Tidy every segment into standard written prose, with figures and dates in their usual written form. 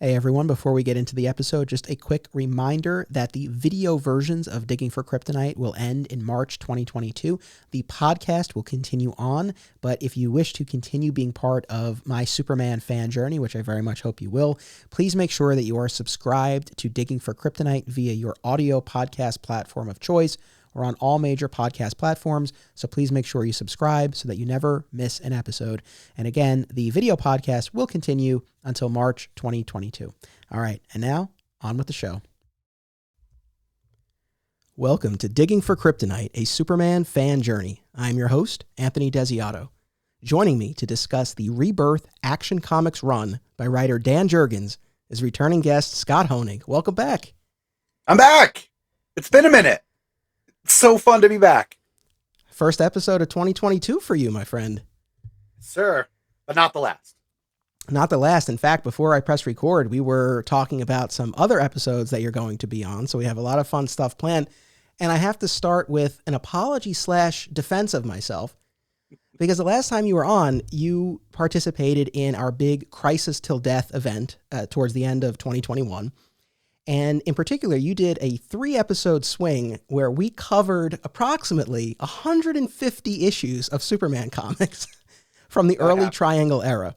Hey everyone, before we get into the episode, just a quick reminder that the video versions of Digging for Kryptonite will end in March 2022. The podcast will continue on, but if you wish to continue being part of my Superman fan journey, which I very much hope you will, please make sure that you are subscribed to Digging for Kryptonite via your audio podcast platform of choice. We're on all major podcast platforms, so please make sure you subscribe so that you never miss an episode. And again, the video podcast will continue until March 2022. All right, and now, on with the show. Welcome to Digging for Kryptonite, a Superman fan journey. I'm your host, Anthony Desiato. Joining me to discuss the Rebirth Action Comics run by writer Dan Jurgens is returning guest Scott Honig. Welcome back. I'm back! It's been a minute. It's so fun to be back. First episode of 2022 for you, my friend. Sir, but not the last. Not the last. In fact, before I press record, we were talking about some other episodes that you're going to be on, so we have a lot of fun stuff planned. And I have to start with an apology / defense of myself, because the last time you were on, you participated in our big Crisis Till Death event towards the end of 2021. And in particular, you did a 3-episode swing where we covered approximately 150 issues of Superman comics from the early Triangle era.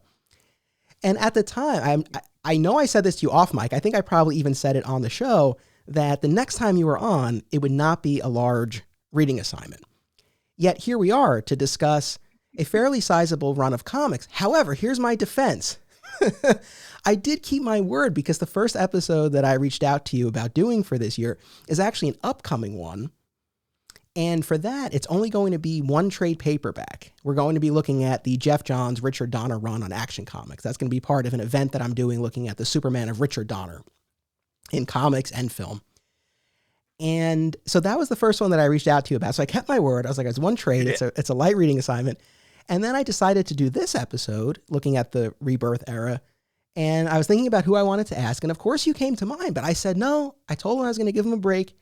And at the time, I know I said this to you off mic. I think I probably even said it on the show that the next time you were on, it would not be a large reading assignment. Yet here we are to discuss a fairly sizable run of comics. However, here's my defense. I did keep my word because the first episode that I reached out to you about doing for this year is actually an upcoming one. And for that, it's only going to be one trade paperback. We're going to be looking at the Jeff Johns, Richard Donner run on Action Comics. That's going to be part of an event that I'm doing looking at the Superman of Richard Donner in comics and film. And so that was the first one that I reached out to you about. So I kept my word. I was like, it's one trade. It's a light reading assignment. And then I decided to do this episode looking at the Rebirth era. And I was thinking about who I wanted to ask. And of course you came to mind, but I said, no, I told him I was going to give him a break.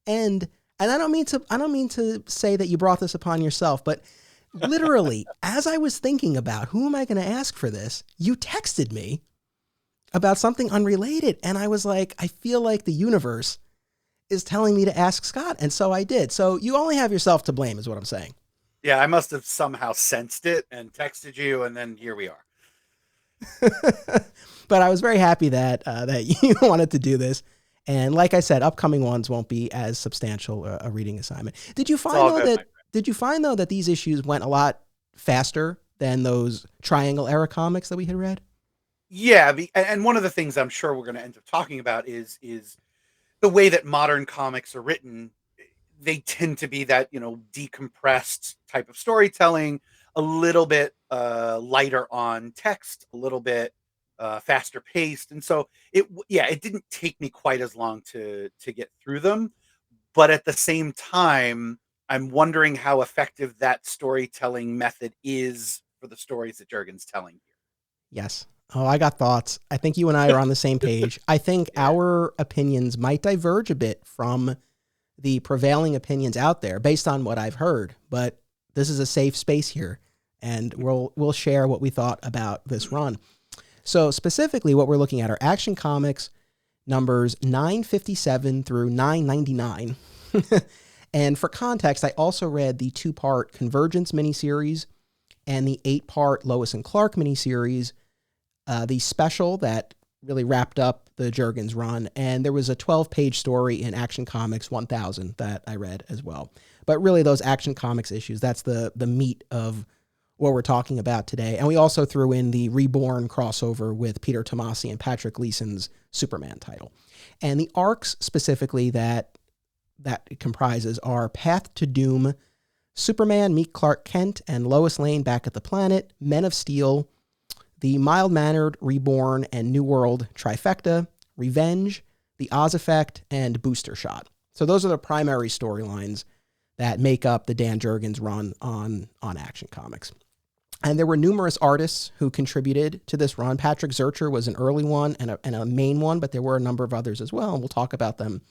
And I don't mean to say that you brought this upon yourself, but literally as I was thinking about who am I going to ask for this, you texted me about something unrelated. And I was like, I feel like the universe is telling me to ask Scott. And so I did. So you only have yourself to blame is what I'm saying. Yeah, I must have somehow sensed it and texted you, and then here we are. But I was very happy that you wanted to do this. And like I said, upcoming ones won't be as substantial a reading assignment. Did you find though that these issues went a lot faster than those Triangle era comics that we had read? Yeah, and one of the things I'm sure we're going to end up talking about is the way that modern comics are written. They tend to be that, decompressed type of storytelling, a little bit lighter on text, a little bit faster paced. And so it didn't take me quite as long to get through them. But at the same time, I'm wondering how effective that storytelling method is for the stories that Jurgens telling here. Yes. Oh, I got thoughts. I think you and I are on the same page. I think our opinions might diverge a bit from the prevailing opinions out there based on what I've heard, but this is a safe space here, and we'll share what we thought about this run. So specifically what we're looking at are Action Comics numbers 957 through 999. And for context, I also read the 2-part Convergence miniseries and the 8-part Lois and Clark miniseries, the special that really wrapped up the Jurgens run, and there was a 12-page story in Action Comics 1000 that I read as well. But really those Action Comics issues, that's the meat of what we're talking about today. And we also threw in the Reborn crossover with Peter Tomasi and Patrick Gleason's Superman title. And the arcs specifically that it comprises are Path to Doom, Superman Meet Clark Kent and Lois Lane Back at the Planet, Men of Steel, the Mild-Mannered, Reborn, and New World trifecta, Revenge, The Oz Effect, and Booster Shot. So those are the primary storylines that make up the Dan Jurgens run on Action Comics. And there were numerous artists who contributed to this run. Patrick Zurcher was an early one and a main one, but there were a number of others as well, and we'll talk about them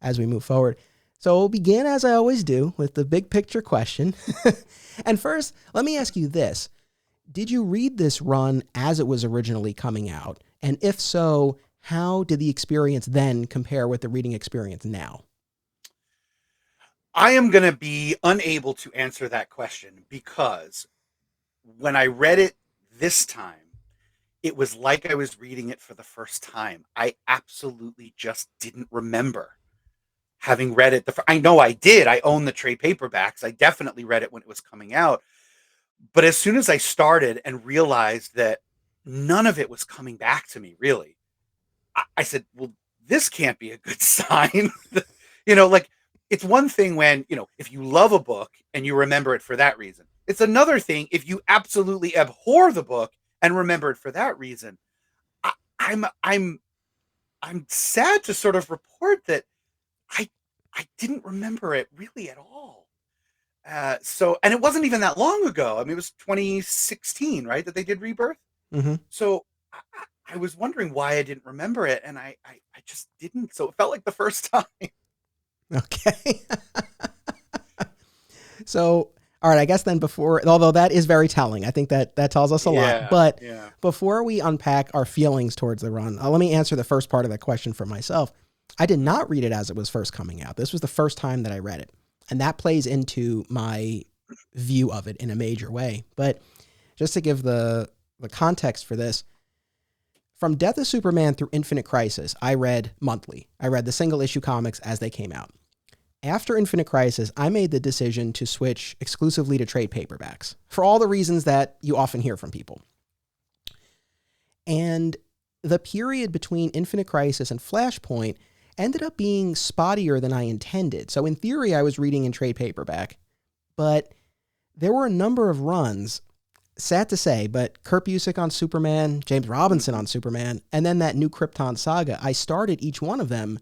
as we move forward. So we'll begin, as I always do, with the big picture question. And first, let me ask you this. Did you read this run as it was originally coming out? And if so, how did the experience then compare with the reading experience now? I am going to be unable to answer that question because when I read it this time, it was like I was reading it for the first time. I absolutely just didn't remember having read it. I know I did. I own the trade paperbacks. I definitely read it when it was coming out. But as soon as I started and realized that none of it was coming back to me, really, I said, well, this can't be a good sign. Like, it's one thing when, if you love a book and you remember it for that reason. It's another thing if you absolutely abhor the book and remember it for that reason. I'm sad to sort of report that I didn't remember it really at all. And it wasn't even that long ago. I mean, it was 2016, right, that they did Rebirth. Mm-hmm. So I was wondering why I didn't remember it, and I just didn't. So it felt like the first time. Okay. So, all right, I guess then although that is very telling, I think that tells us a lot. But before we unpack our feelings towards the run, let me answer the first part of that question for myself. I did not read it as it was first coming out. This was the first time that I read it. And that plays into my view of it in a major way. But just to give the context for this, from Death of Superman through Infinite Crisis, I read monthly. I read the single issue comics as they came out. After Infinite Crisis, I made the decision to switch exclusively to trade paperbacks for all the reasons that you often hear from people. And the period between Infinite Crisis and Flashpoint ended up being spottier than I intended. So in theory, I was reading in trade paperback, but there were a number of runs, sad to say, but Kurt Busiek on Superman, James Robinson on Superman, and then that new Krypton saga. I started each one of them,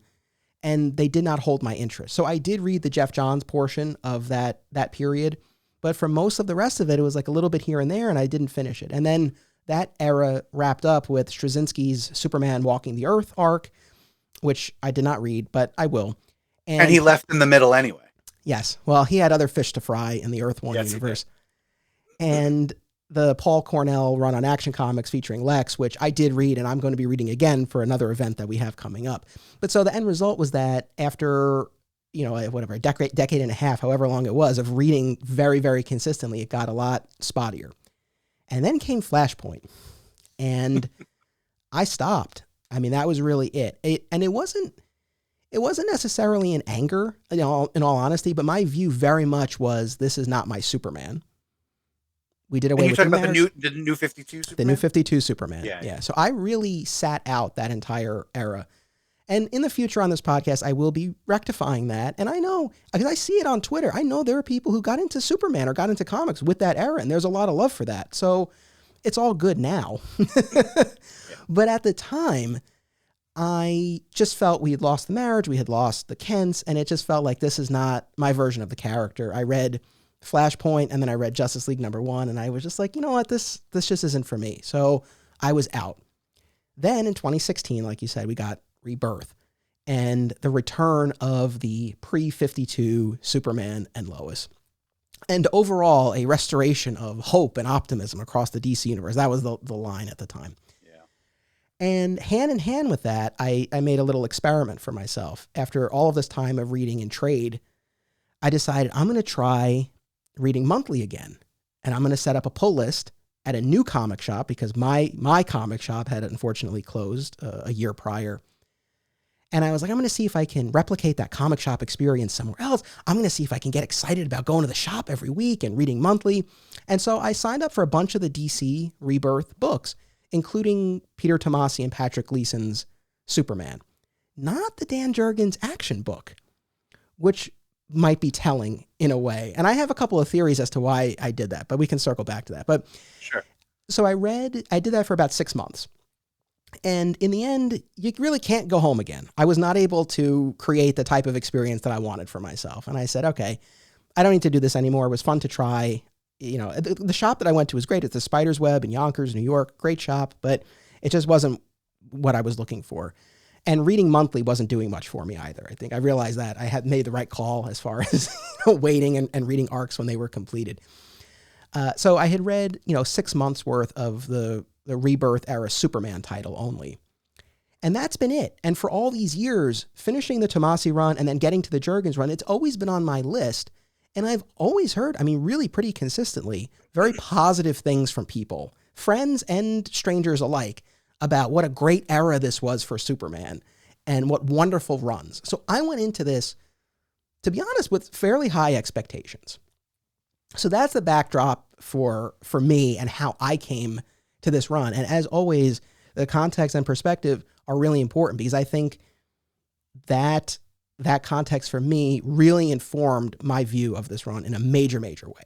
and they did not hold my interest. So I did read the Jeff Johns portion of that period, but for most of the rest of it, it was like a little bit here and there, and I didn't finish it. And then that era wrapped up with Straczynski's Superman Walking the Earth arc, which I did not read, but I will. And he left in the middle anyway. Yes. Well, he had other fish to fry in the Earth One universe. And the Paul Cornell run on Action Comics featuring Lex, which I did read, and I'm going to be reading again for another event that we have coming up. But so the end result was that after, a decade and a half, however long it was, of reading very, very consistently, it got a lot spottier. And then came Flashpoint, and I stopped. I mean, that was really it. And it wasn't necessarily in anger, in all honesty, but my view very much was, this is not my Superman. We did away with the new 52 Superman? The new 52 Superman. Yeah. So I really sat out that entire era. And in the future on this podcast, I will be rectifying that. And I know, because I see it on Twitter, I know there are people who got into Superman or got into comics with that era, and there's a lot of love for that. So it's all good now. But at the time, I just felt we had lost the marriage, we had lost the Kents, and it just felt like this is not my version of the character. I read Flashpoint, and then I read Justice League #1, and I was just like, you know what, this just isn't for me. So I was out. Then in 2016, like you said, we got Rebirth and the return of the pre-52 Superman and Lois. And overall, a restoration of hope and optimism across the DC universe. That was the line at the time. And hand in hand with that, I made a little experiment for myself. After all of this time of reading in trade, I decided I'm going to try reading monthly again. And I'm going to set up a pull list at a new comic shop because my comic shop had unfortunately closed a year prior. And I was like, I'm going to see if I can replicate that comic shop experience somewhere else. I'm going to see if I can get excited about going to the shop every week and reading monthly. And so I signed up for a bunch of the DC Rebirth books, including Peter Tomasi and Patrick Gleason's Superman. Not the Dan Jurgens action book, which might be telling in a way. And I have a couple of theories as to why I did that, but we can circle back to that. But sure. So I did that for about 6 months. And in the end, you really can't go home again. I was not able to create the type of experience that I wanted for myself. And I said, okay, I don't need to do this anymore. It was fun to try. The shop that I went to was great. It's the Spider's Web in Yonkers, New York. Great shop, but it just wasn't what I was looking for. And reading monthly wasn't doing much for me either. I think I realized that I had made the right call as far as waiting and reading arcs when they were completed. So I had read, 6 months worth of the the Rebirth-era Superman title only. And that's been it. And for all these years, finishing the Tomasi run and then getting to the Jurgens run, it's always been on my list. And I've always heard, I mean, really pretty consistently, very positive things from people, friends and strangers alike, about what a great era this was for Superman and what wonderful runs. So I went into this, to be honest, with fairly high expectations. So that's the backdrop for me and how I came to this run. And as always, the context and perspective are really important, because I think that context for me really informed my view of this run in a major, major way.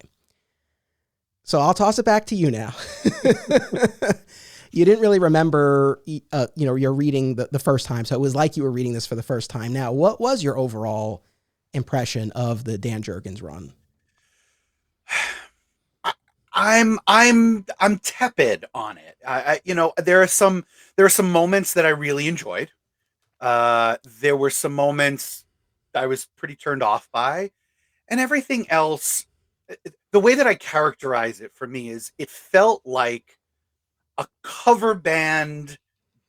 So I'll toss it back to you now. You didn't really remember, you're reading the first time. So it was like you were reading this for the first time. Now, what was your overall impression of the Dan Jurgens run? I'm tepid on it. There are some moments that I really enjoyed. There were some moments I was pretty turned off by, and everything else, the way that I characterize it for me is it felt like a cover band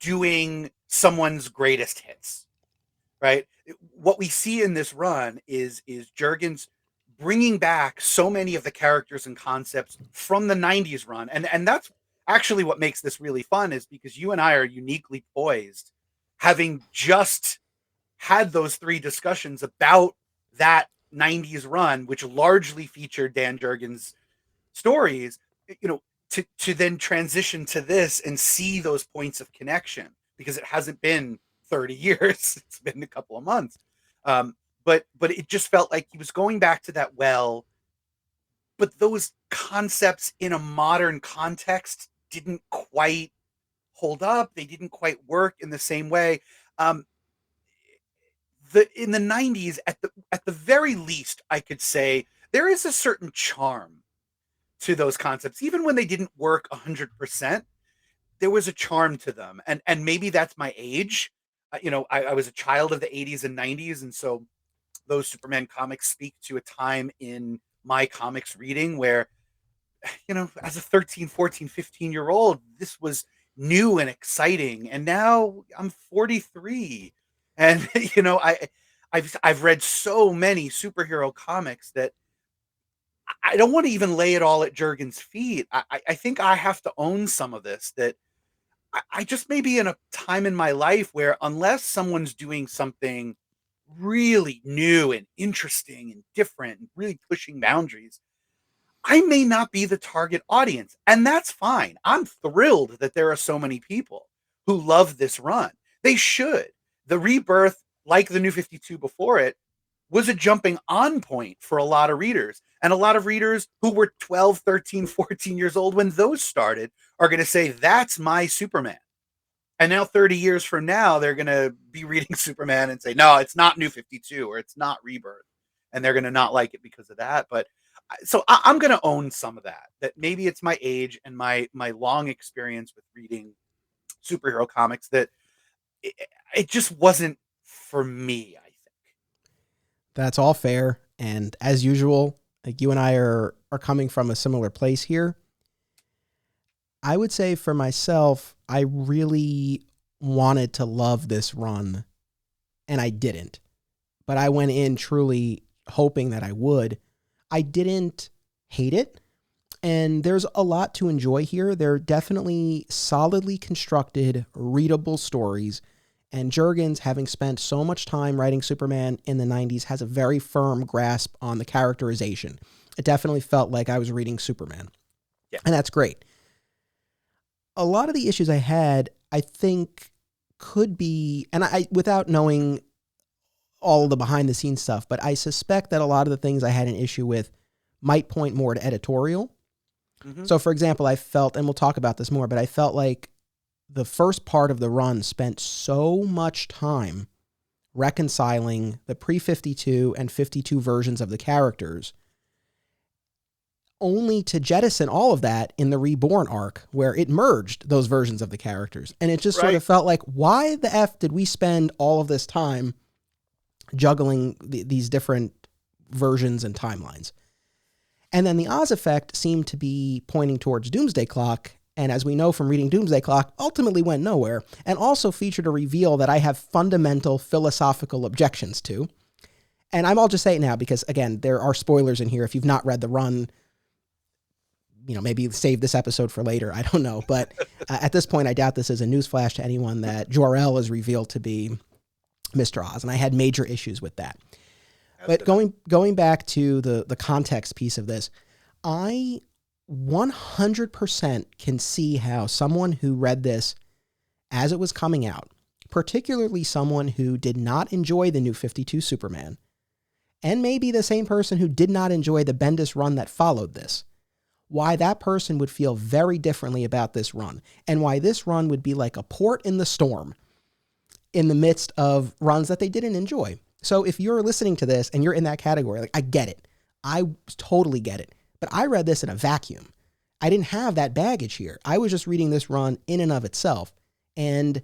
doing someone's greatest hits, right? What we see in this run is Jurgens bringing back so many of the characters and concepts from the 90s run. And that's actually what makes this really fun, is because you and I are uniquely poised, having just had those 3 discussions about that 90s run, which largely featured Dan Jurgens stories, to then transition to this and see those points of connection, because it hasn't been 30 years. It's been a couple of months. But it just felt like he was going back to that well, but those concepts in a modern context didn't quite hold up. They didn't quite work in the same way. In the 90s, at the very least, I could say there is a certain charm to those concepts. Even when they didn't work 100%, there was a charm to them. And maybe that's my age. I was a child of the 80s and 90s, and so those Superman comics speak to a time in my comics reading where, as a 13, 14, 15-year-old, this was new and exciting. And now I'm 43. And, I've read so many superhero comics that I don't want to even lay it all at Jurgens' feet. I think I have to own some of this, that I just may be in a time in my life where, unless someone's doing something really new and interesting and different and really pushing boundaries, I may not be the target audience. And that's fine. I'm thrilled that there are so many people who love this run. They should. The Rebirth, like the New 52 before it, was a jumping on point for a lot of readers. And a lot of readers who were 12, 13, 14 years old when those started are going to say, that's my Superman. And now 30 years from now, they're going to be reading Superman and say, no, it's not New 52 or it's not Rebirth. And they're going to not like it because of that. But so I'm going to own some of that maybe it's my age and my long experience with reading superhero comics, that it just wasn't for me, I think. That's all fair. And as usual, like, you and I are coming from a similar place here. I would say for myself, I really wanted to love this run, and I didn't. But I went in truly hoping that I would. I didn't hate it, and there's a lot to enjoy here. They're definitely solidly constructed, readable stories, and Jurgens, having spent so much time writing Superman in the 90s, has a very firm grasp on the characterization. It definitely felt like I was reading Superman. Yeah. And that's great. A lot of the issues I had, I think, could be, and I, without knowing all the behind the scenes stuff, but I suspect that a lot of the things I had an issue with might point more to editorial. Mm-hmm. So, for example, I felt, and we'll talk about this more, but I felt like the first part of the run spent so much time reconciling the pre-52 and 52 versions of the characters, only to jettison all of that in the Reborn arc, where it merged those versions of the characters. And it just sort of felt like, why the F did we spend all of this time juggling these different versions and timelines? And then the Oz effect seemed to be pointing towards Doomsday Clock, and as we know from reading Doomsday Clock, ultimately went nowhere, and also featured a reveal that I have fundamental philosophical objections to. And I'll just say it now because, again, there are spoilers in here. If you've not read the run, maybe save this episode for later. I don't know. But at this point, I doubt this is a newsflash to anyone that Jor-El is revealed to be Mr. Oz, and I had major issues with that. But going back to the context piece of this, I 100% can see how someone who read this as it was coming out, particularly someone who did not enjoy the New 52 Superman, and maybe the same person who did not enjoy the Bendis run that followed this, why that person would feel very differently about this run, and why this run would be like a port in the storm in the midst of runs that they didn't enjoy. So if you're listening to this and you're in that category, like, I get it. I totally get it. But I read this in a vacuum. I didn't have that baggage here. I was just reading this run in and of itself, and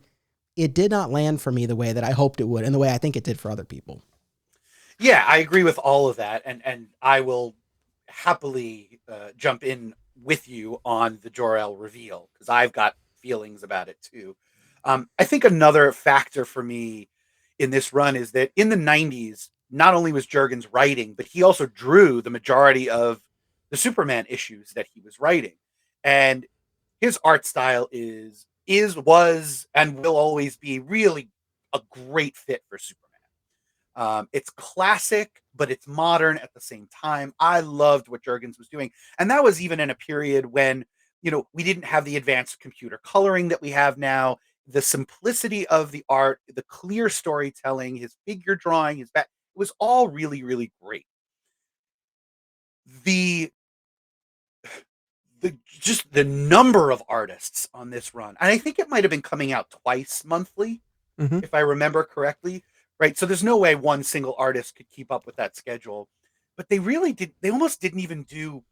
it did not land for me the way that I hoped it would and the way I think it did for other people. Yeah, I agree with all of that, and I will happily jump in with you on the Jor-El reveal, because I've got feelings about it too. I think another factor for me in this run is that in the 90s, not only was Jurgens writing, but he also drew the majority of the Superman issues that he was writing. And his art style was, and will always be really a great fit for Superman. It's classic, but it's modern at the same time. I loved what Jurgens was doing. And that was even in a period when, we didn't have the advanced computer coloring that we have now. The simplicity of the art, the clear storytelling, his figure drawing, it was all really, really great. Just the number of artists on this run, and I think it might have been coming out twice monthly, if I remember correctly, right? So there's no way one single artist could keep up with that schedule, but they almost didn't even do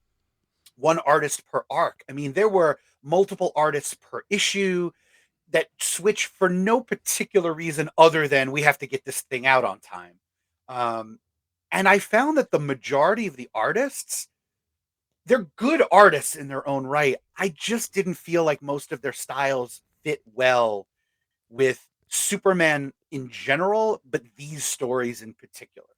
one artist per arc. I mean, there were multiple artists per issue that switch for no particular reason other than we have to get this thing out on time. And I found that the majority of the artists, they're good artists in their own right. I just didn't feel like most of their styles fit well with Superman in general, but these stories in particular.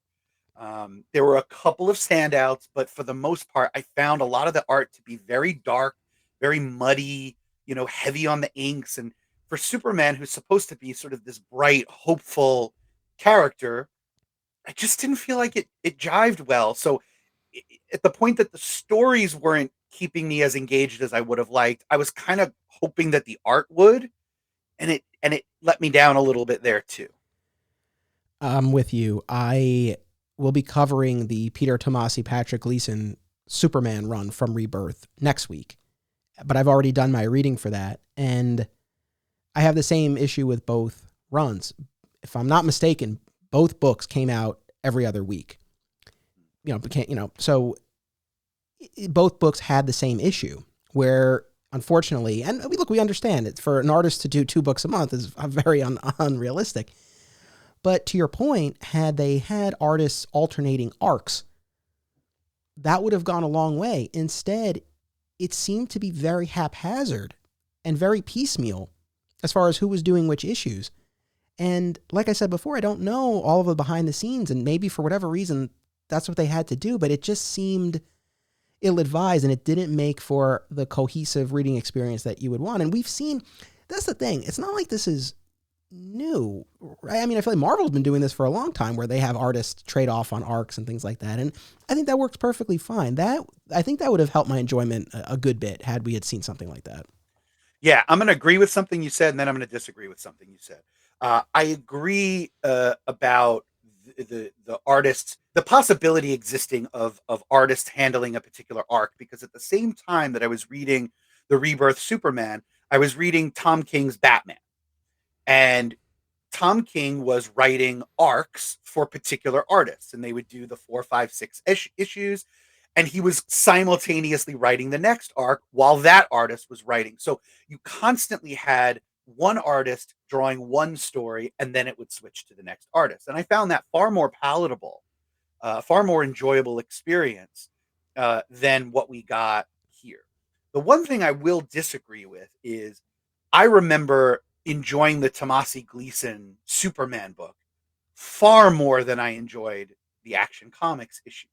There were a couple of standouts, but for the most part, I found a lot of the art to be very dark, very muddy, heavy on the inks. And for Superman, who's supposed to be sort of this bright, hopeful character, I just didn't feel like it jived well. So at the point that the stories weren't keeping me as engaged as I would have liked, I was kind of hoping that the art would, and it let me down a little bit there too. I'm with you. I will be covering the Peter Tomasi, Patrick Gleason Superman run from Rebirth next week, but I've already done my reading for that, and I have the same issue with both runs. If I'm not mistaken, both books came out every other week. So both books had the same issue where, unfortunately, and we understand it, for an artist to do 2 books a month is very unrealistic. But to your point, had they had artists alternating arcs, that would have gone a long way. Instead, it seemed to be very haphazard and very piecemeal as far as who was doing which issues. And like I said before, I don't know all of the behind the scenes, and maybe for whatever reason, that's what they had to do, but it just seemed ill-advised, and it didn't make for the cohesive reading experience that you would want. And we've seen, that's the thing, it's not like this is new, right? I mean, I feel like Marvel's been doing this for a long time, where they have artists trade off on arcs and things like that, and I think that works perfectly fine. I think that would have helped my enjoyment a good bit had we had seen something like that. Yeah, I'm going to agree with something you said, and then I'm going to disagree with something you said. I agree about the artists, the possibility existing of artists handling a particular arc, because at the same time that I was reading the Rebirth Superman, I was reading Tom King's Batman, and Tom King was writing arcs for particular artists, and they would do the 4, 5, 6 issues, and he was simultaneously writing the next arc while that artist was writing. So you constantly had one artist drawing one story, and then it would switch to the next artist. And I found that far more palatable, far more enjoyable experience than what we got here. The one thing I will disagree with is I remember enjoying the Tomasi Gleason Superman book far more than I enjoyed the Action Comics issues.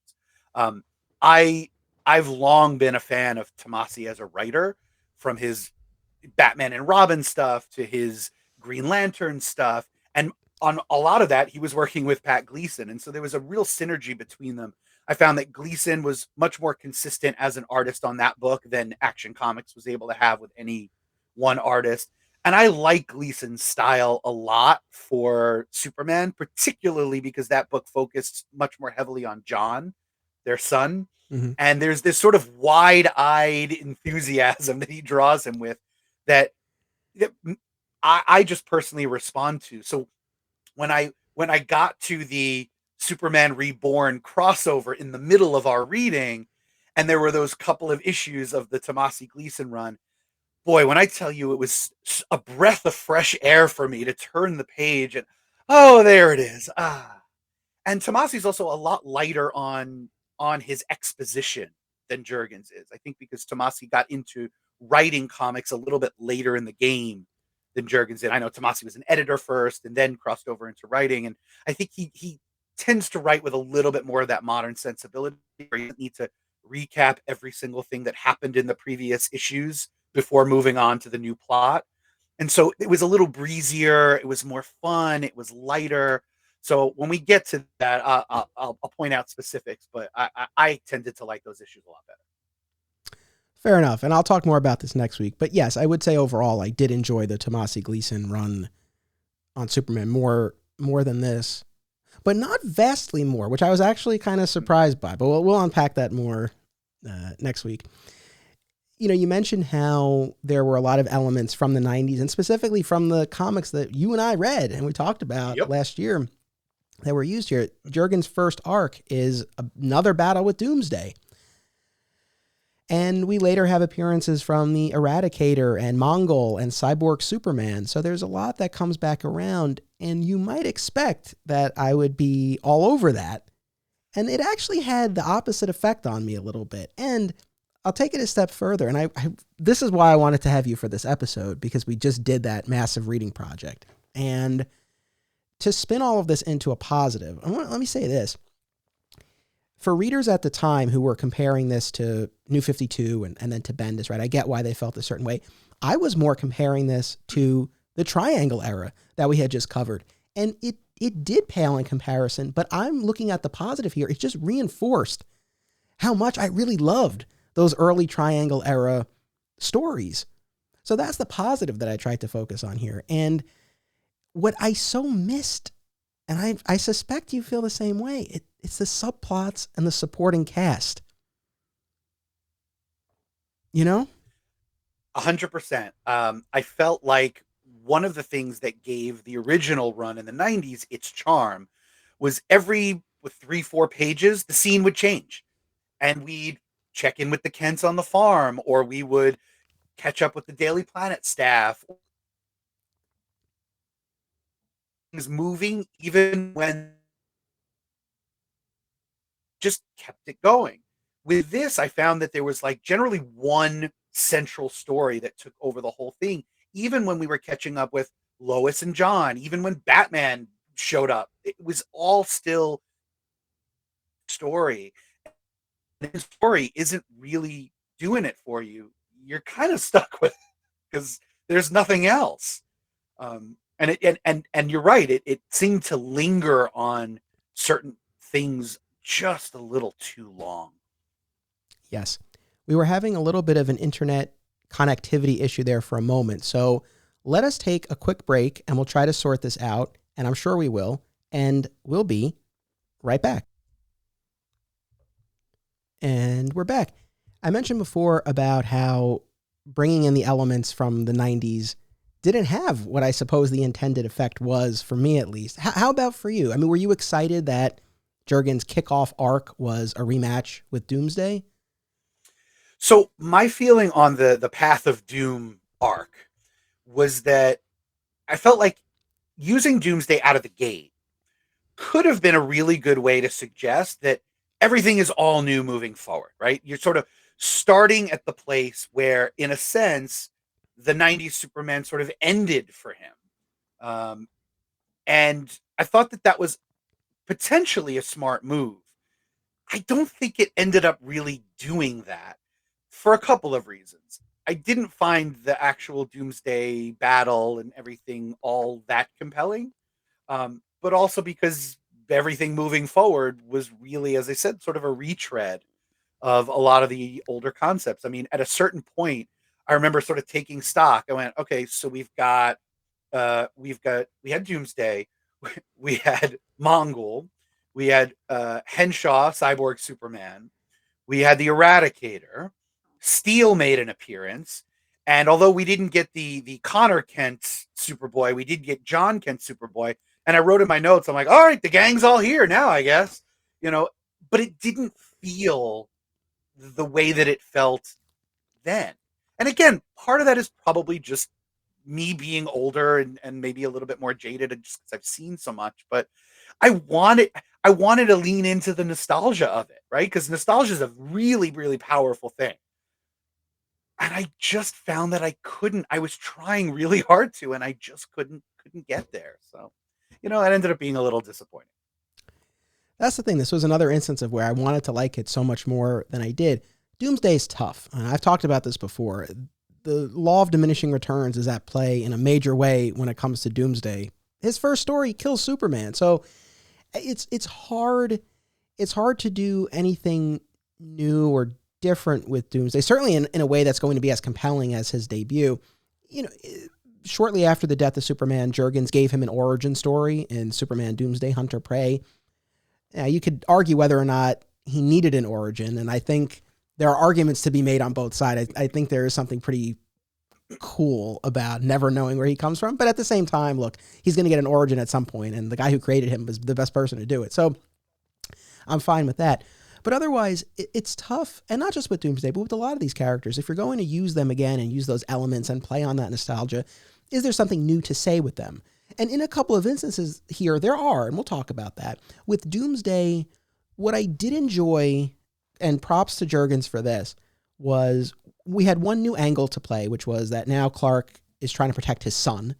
Um, I I've long been a fan of Tomasi as a writer, from his Batman and Robin stuff to his Green Lantern stuff, and on a lot of that he was working with Pat Gleason, and so there was a real synergy between them. I found that Gleason was much more consistent as an artist on that book than Action Comics was able to have with any one artist. And I like Gleason's style a lot for Superman, particularly because that book focused much more heavily on John, their son. Mhm. And there's this sort of wide-eyed enthusiasm that he draws him with that, that I just personally respond to. So when I got to the Superman Reborn crossover in the middle of our reading, and there were those couple of issues of the Tomasi Gleason run, boy, when I tell you it was a breath of fresh air for me to turn the page and, oh, there it is. And Tomasi's also a lot lighter on his exposition than Jurgens is. I think because Tomasi got into writing comics a little bit later in the game than Jurgens did. I know Tomasi was an editor first and then crossed over into writing, and I think he tends to write with a little bit more of that modern sensibility, where you don't need to recap every single thing that happened in the previous issues before moving on to the new plot. And so it was a little breezier, it was more fun, it was lighter. So when we get to that, I'll point out specifics, but I tended to like those issues a lot better. Fair enough. And I'll talk more about this next week. But yes, I would say overall, I did enjoy the Tomasi Gleason run on Superman more than this, but not vastly more, which I was actually kind of surprised by. But we'll unpack that more next week. You know, you mentioned how there were a lot of elements from the 90s and specifically from the comics that you and I read and we talked about last year that were used here. Jurgens' first arc is another battle with Doomsday. And we later have appearances from the Eradicator and Mongol and Cyborg Superman. So there's a lot that comes back around, and you might expect that I would be all over that. And it actually had the opposite effect on me a little bit. And I'll take it a step further. And this is why I wanted to have you for this episode, because we just did that massive reading project. And to spin all of this into a positive, let me say this. For readers at the time who were comparing this to New 52 and then to Bendis, right? I get why they felt a certain way. I was more comparing this to the Triangle era that we had just covered. And it did pale in comparison, but I'm looking at the positive here. It just reinforced how much I really loved those early Triangle era stories. So that's the positive that I tried to focus on here. And what I so missed, and I suspect you feel the same way, it's the subplots and the supporting cast. You know? 100%. I felt like one of the things that gave the original run in the 90s its charm was every 3-4 pages, the scene would change. And we'd check in with the Kents on the farm, or we would catch up with the Daily Planet staff. Things moving, even when just kept it going. With this, I found that there was like generally one central story that took over the whole thing. Even when we were catching up with Lois and John, even when Batman showed up, it was all still story. And the story isn't really doing it for you. You're kind of stuck with it because there's nothing else. And you're right. It seemed to linger on certain things just a little too long. Yes. We were having a little bit of an internet connectivity issue there for a moment. So let us take a quick break and we'll try to sort this out. And I'm sure we will. And we'll be right back. And we're back. I mentioned before about how bringing in the elements from the 90s didn't have what I suppose the intended effect was, for me at least. How about for you? I mean, were you excited that Jurgens' kickoff arc was a rematch with Doomsday? So my feeling on the Path of Doom arc was that I felt like using Doomsday out of the gate could have been a really good way to suggest that everything is all new moving forward, right? You're sort of starting at the place where, in a sense, the 90s Superman sort of ended for him. And I thought that that was potentially a smart move. I don't think it ended up really doing that for a couple of reasons. I didn't find the actual Doomsday battle and everything all that compelling, but also because everything moving forward was really, as I said, sort of a retread of a lot of the older concepts. I mean, at a certain point, I remember sort of taking stock. I went, okay, so we had Doomsday, we had Mongol, we had Henshaw, Cyborg Superman, we had the Eradicator, Steel made an appearance, and although we didn't get the Connor Kent Superboy, we did get John Kent Superboy. And I wrote in my notes, I'm like, all right, the gang's all here now, I guess, but it didn't feel the way that it felt then. And again, part of that is probably just me being older and maybe a little bit more jaded, and just because I've seen so much. But I wanted to lean into the nostalgia of it, right? Because nostalgia is a really, really powerful thing. And I just found that I couldn't. I was trying really hard to, and I just couldn't get there. So, it ended up being a little disappointing. That's the thing. This was another instance of where I wanted to like it so much more than I did. Doomsday is tough. And I've talked about this before. The law of diminishing returns is at play in a major way when it comes to Doomsday. His first story kills Superman. So it's hard to do anything new or different with Doomsday, certainly in a way that's going to be as compelling as his debut. Shortly after the death of Superman, Jurgens gave him an origin story in Superman Doomsday Hunter Prey. You could argue whether or not he needed an origin, and I think there are arguments to be made on both sides. I think there is something pretty cool about never knowing where he comes from, but at the same time, look, he's going to get an origin at some point, and the guy who created him was the best person to do it. So I'm fine with that. But otherwise, it's tough, and not just with Doomsday, but with a lot of these characters. If you're going to use them again and use those elements and play on that nostalgia, is there something new to say with them? And in a couple of instances here, there are, and we'll talk about that. With Doomsday, what I did enjoy, and props to Jurgens for this, was we had one new angle to play, which was that now Clark is trying to protect his son.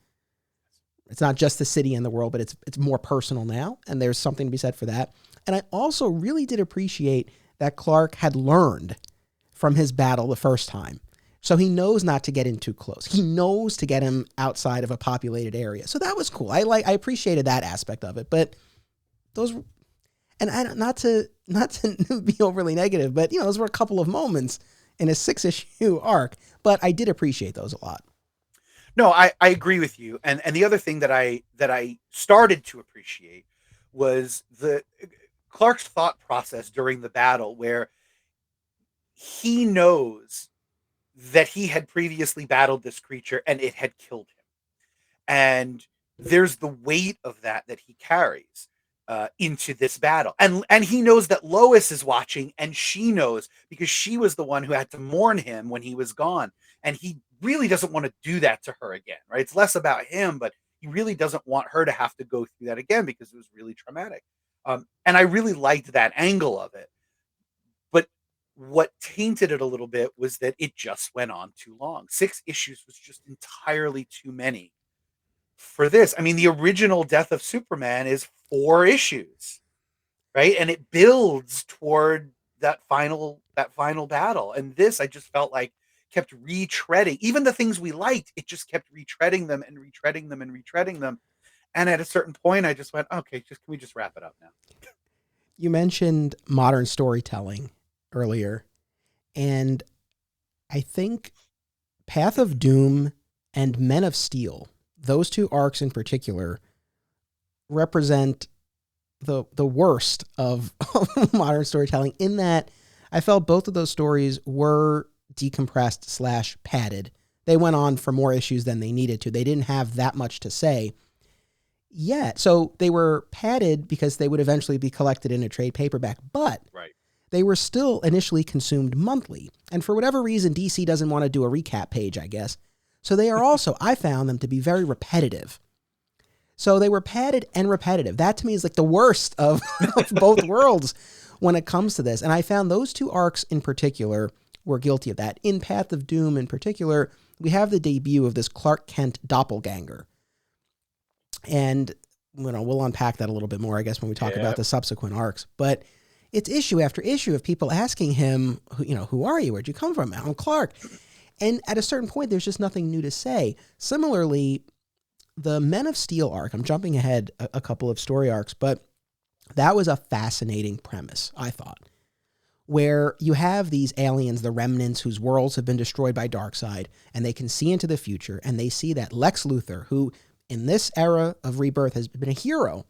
It's not just the city and the world, but it's more personal now, and there's something to be said for that. And I also really did appreciate that Clark had learned from his battle the first time. So he knows not to get in too close. He knows to get him outside of a populated area. So that was cool. I appreciated that aspect of it. But those, and I not to be overly negative, but those were a couple of moments in a 6-issue arc. But I did appreciate those a lot. No, I agree with you. And the other thing that I started to appreciate was the Clark's thought process during the battle, where he knows that he had previously battled this creature and it had killed him. And there's the weight of that he carries into this battle. And he knows that Lois is watching, and she knows because she was the one who had to mourn him when he was gone. And he really doesn't want to do that to her again, right? It's less about him, but he really doesn't want her to have to go through that again because it was really traumatic. And I really liked that angle of it. But what tainted it a little bit was that it just went on too long. 6 issues was just entirely too many for this. I mean, the original Death of Superman is 4 issues, right? And it builds toward that final battle. And this, I just felt like, kept retreading. Even the things we liked, it just kept retreading them and retreading them and retreading them. And at a certain point, I just went, okay, can we just wrap it up now? You mentioned modern storytelling earlier, and I think Path of Doom and Men of Steel, those 2 arcs in particular, represent the worst of modern storytelling, in that I felt both of those stories were decompressed / padded. They went on for more issues than they needed to. They didn't have that much to say yet. So they were padded because they would eventually be collected in a trade paperback, but right. They were still initially consumed monthly. And for whatever reason, DC doesn't want to do a recap page, I guess. So they are also, I found them to be very repetitive. So they were padded and repetitive. That to me is like the worst of both worlds when it comes to this. And I found those 2 arcs in particular were guilty of that. In Path of Doom in particular, we have the debut of this Clark Kent doppelganger. And we'll unpack that a little bit more, I guess, when we talk about the subsequent arcs. But it's issue after issue of people asking him, who are you? Where'd you come from? I'm Clark. And at a certain point, there's just nothing new to say. Similarly, the Men of Steel arc, I'm jumping ahead a couple of story arcs, but that was a fascinating premise, I thought, where you have these aliens, the remnants, whose worlds have been destroyed by Darkseid, and they can see into the future, and they see that Lex Luthor, who in this era of Rebirth has been a hero,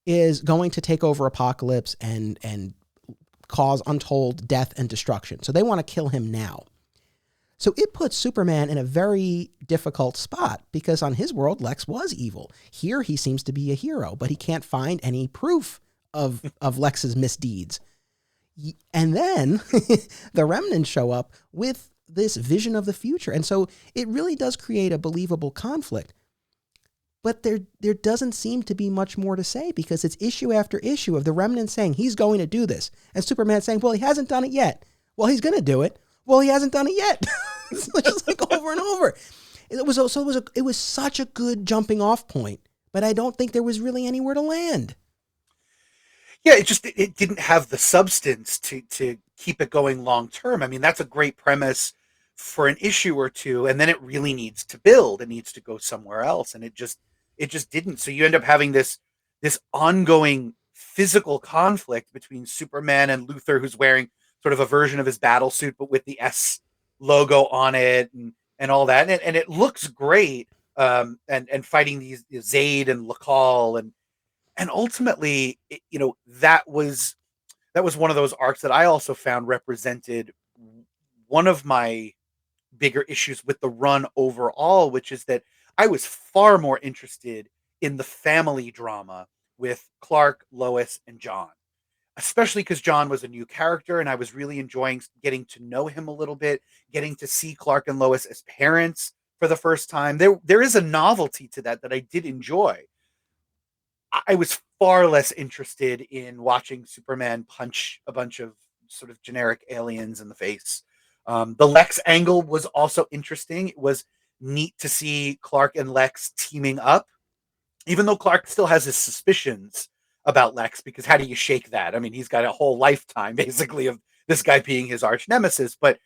is going to take over Apokolips and cause untold death and destruction. So they want to kill him now. So it puts Superman in a very difficult spot because on his world, Lex was evil. Here he seems to be a hero, but he can't find any proof of Lex's misdeeds. And then the remnants show up with this vision of the future. And so it really does create a believable conflict. But there doesn't seem to be much more to say because it's issue after issue of the remnants saying he's going to do this. And Superman saying, well, he hasn't done it yet. Well, he's going to do it. Well, he hasn't done it yet. It's just like over and over. It was such a good jumping off point, but I don't think there was really anywhere to land. Yeah, it didn't have the substance to keep it going long term. I mean, that's a great premise for an issue or two, and then it really needs to build. It needs to go somewhere else, and it just didn't. So you end up having this ongoing physical conflict between Superman and Luthor, who's wearing sort of a version of his battle suit, but with the S logo on it and all that. And it looks great. And fighting these Zayd and Lakal and ultimately, that was one of those arcs that I also found represented one of my bigger issues with the run overall, which is that I was far more interested in the family drama with Clark, Lois, and John. Especially because John was a new character and I was really enjoying getting to know him a little bit, getting to see Clark and Lois as parents for the first time. There is a novelty to that I did enjoy. I was far less interested in watching Superman punch a bunch of sort of generic aliens in the face. The Lex angle was also interesting. It was neat to see Clark and Lex teaming up, even though Clark still has his suspicions about Lex, because how do you shake that? I mean, he's got a whole lifetime basically of this guy being his arch nemesis, but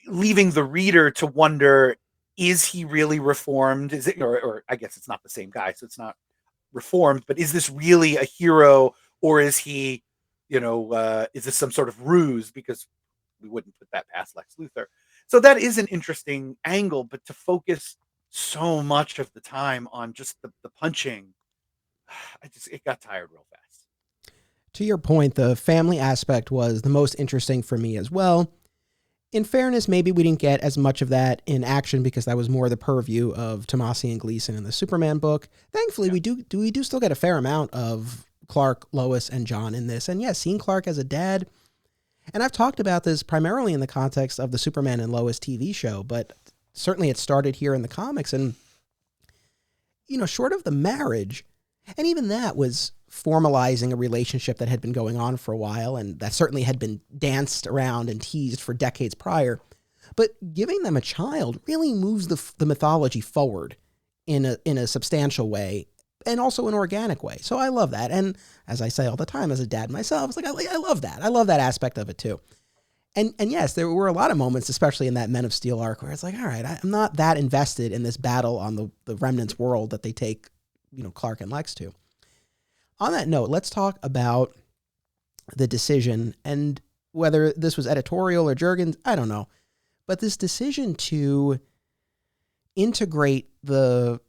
leaving the reader to wonder, is he really reformed? Is it, or I guess it's not the same guy, so it's not reformed, but is this really a hero, or is he, is this some sort of ruse? Because we wouldn't put that past Lex Luthor. So that is an interesting angle, but to focus so much of the time on just the punching, it got tired real fast. To your point, the family aspect was the most interesting for me as well. In fairness, maybe we didn't get as much of that in action because that was more the purview of Tomasi and Gleason in the Superman book. Thankfully, we do still get a fair amount of Clark, Lois, and John in this. And yes, seeing Clark as a dad, and I've talked about this primarily in the context of the Superman and Lois TV show, but certainly it started here in the comics. And, short of the marriage, and even that was formalizing a relationship that had been going on for a while, and that certainly had been danced around and teased for decades prior. But giving them a child really moves the mythology forward in a substantial way, and also an organic way. So I love that. And as I say all the time, as a dad myself, it's like I love that. I love that aspect of it too. And yes, there were a lot of moments, especially in that Men of Steel arc, where it's like, all right, I'm not that invested in this battle on the Remnants world that they take, Clark and Lex to. On that note, let's talk about the decision and whether this was editorial or Jurgens, I don't know. But this decision to integrate the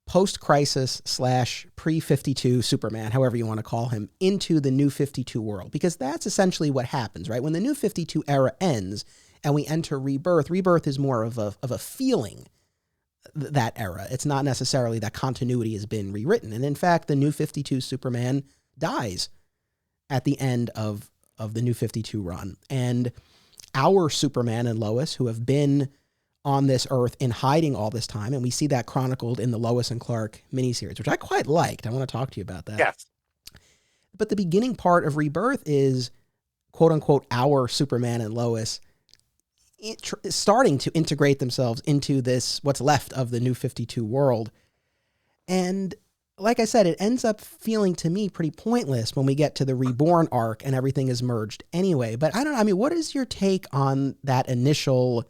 post-crisis / pre-52 Superman, however you want to call him, into the New 52 world. Because that's essentially what happens, right? When the New 52 era ends and we enter Rebirth, Rebirth is more of a feeling, that era. It's not necessarily that continuity has been rewritten. And in fact, the New 52 Superman dies at the end of the New 52 run. And our Superman and Lois, who have been on this earth in hiding all this time, and we see that chronicled in the Lois and Clark miniseries, which I quite liked. I want to talk to you about that. Yes. But the beginning part of Rebirth is quote unquote our Superman and Lois starting to integrate themselves into this, what's left of the New 52 world. And like I said, it ends up feeling to me pretty pointless when we get to the Reborn arc and everything is merged anyway. But I don't know. I mean, what is your take on that initial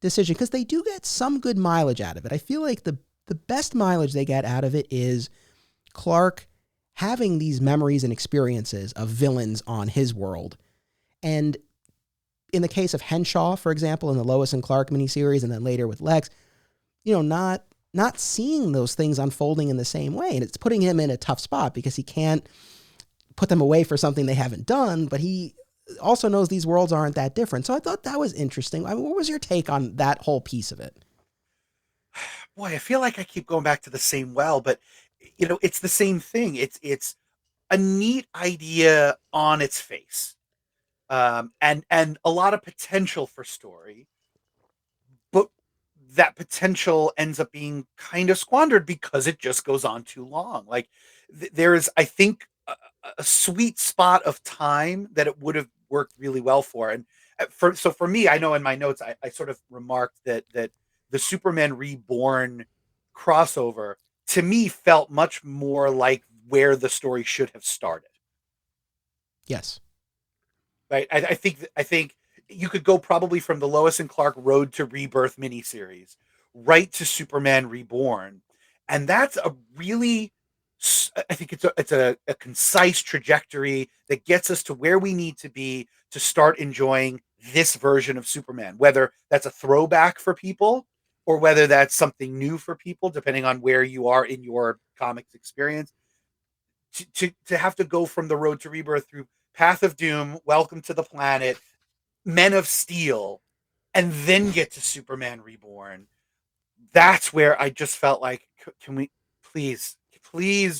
decision? Because they do get some good mileage out of it. I feel like the best mileage they get out of it is Clark having these memories and experiences of villains on his world. And in the case of Henshaw, for example, in the Lois and Clark miniseries, and then later with Lex, not seeing those things unfolding in the same way. And it's putting him in a tough spot because he can't put them away for something they haven't done, but he also knows these worlds aren't that different. So I thought that was interesting. I mean, what was your take on that whole piece of it? Boy, I feel like I keep going back to the same well, but it's the same thing. It's a neat idea on its face, and a lot of potential for story, but that potential ends up being kind of squandered because it just goes on too long. Like there is, I think, a sweet spot of time that it would have worked really well for. And for me, I know in my notes I sort of remarked that the Superman Reborn crossover to me felt much more like where the story should have started. Yes. Right. I think you could go probably from the Lois and Clark Road to Rebirth miniseries right to Superman Reborn, and that's a really, I think it's a concise trajectory that gets us to where we need to be to start enjoying this version of Superman, whether that's a throwback for people or whether that's something new for people, depending on where you are in your comics experience. To have to go from the Road to Rebirth through Path of Doom, Welcome to the Planet, Men of Steel, and then get to Superman Reborn. That's where I just felt like, can we please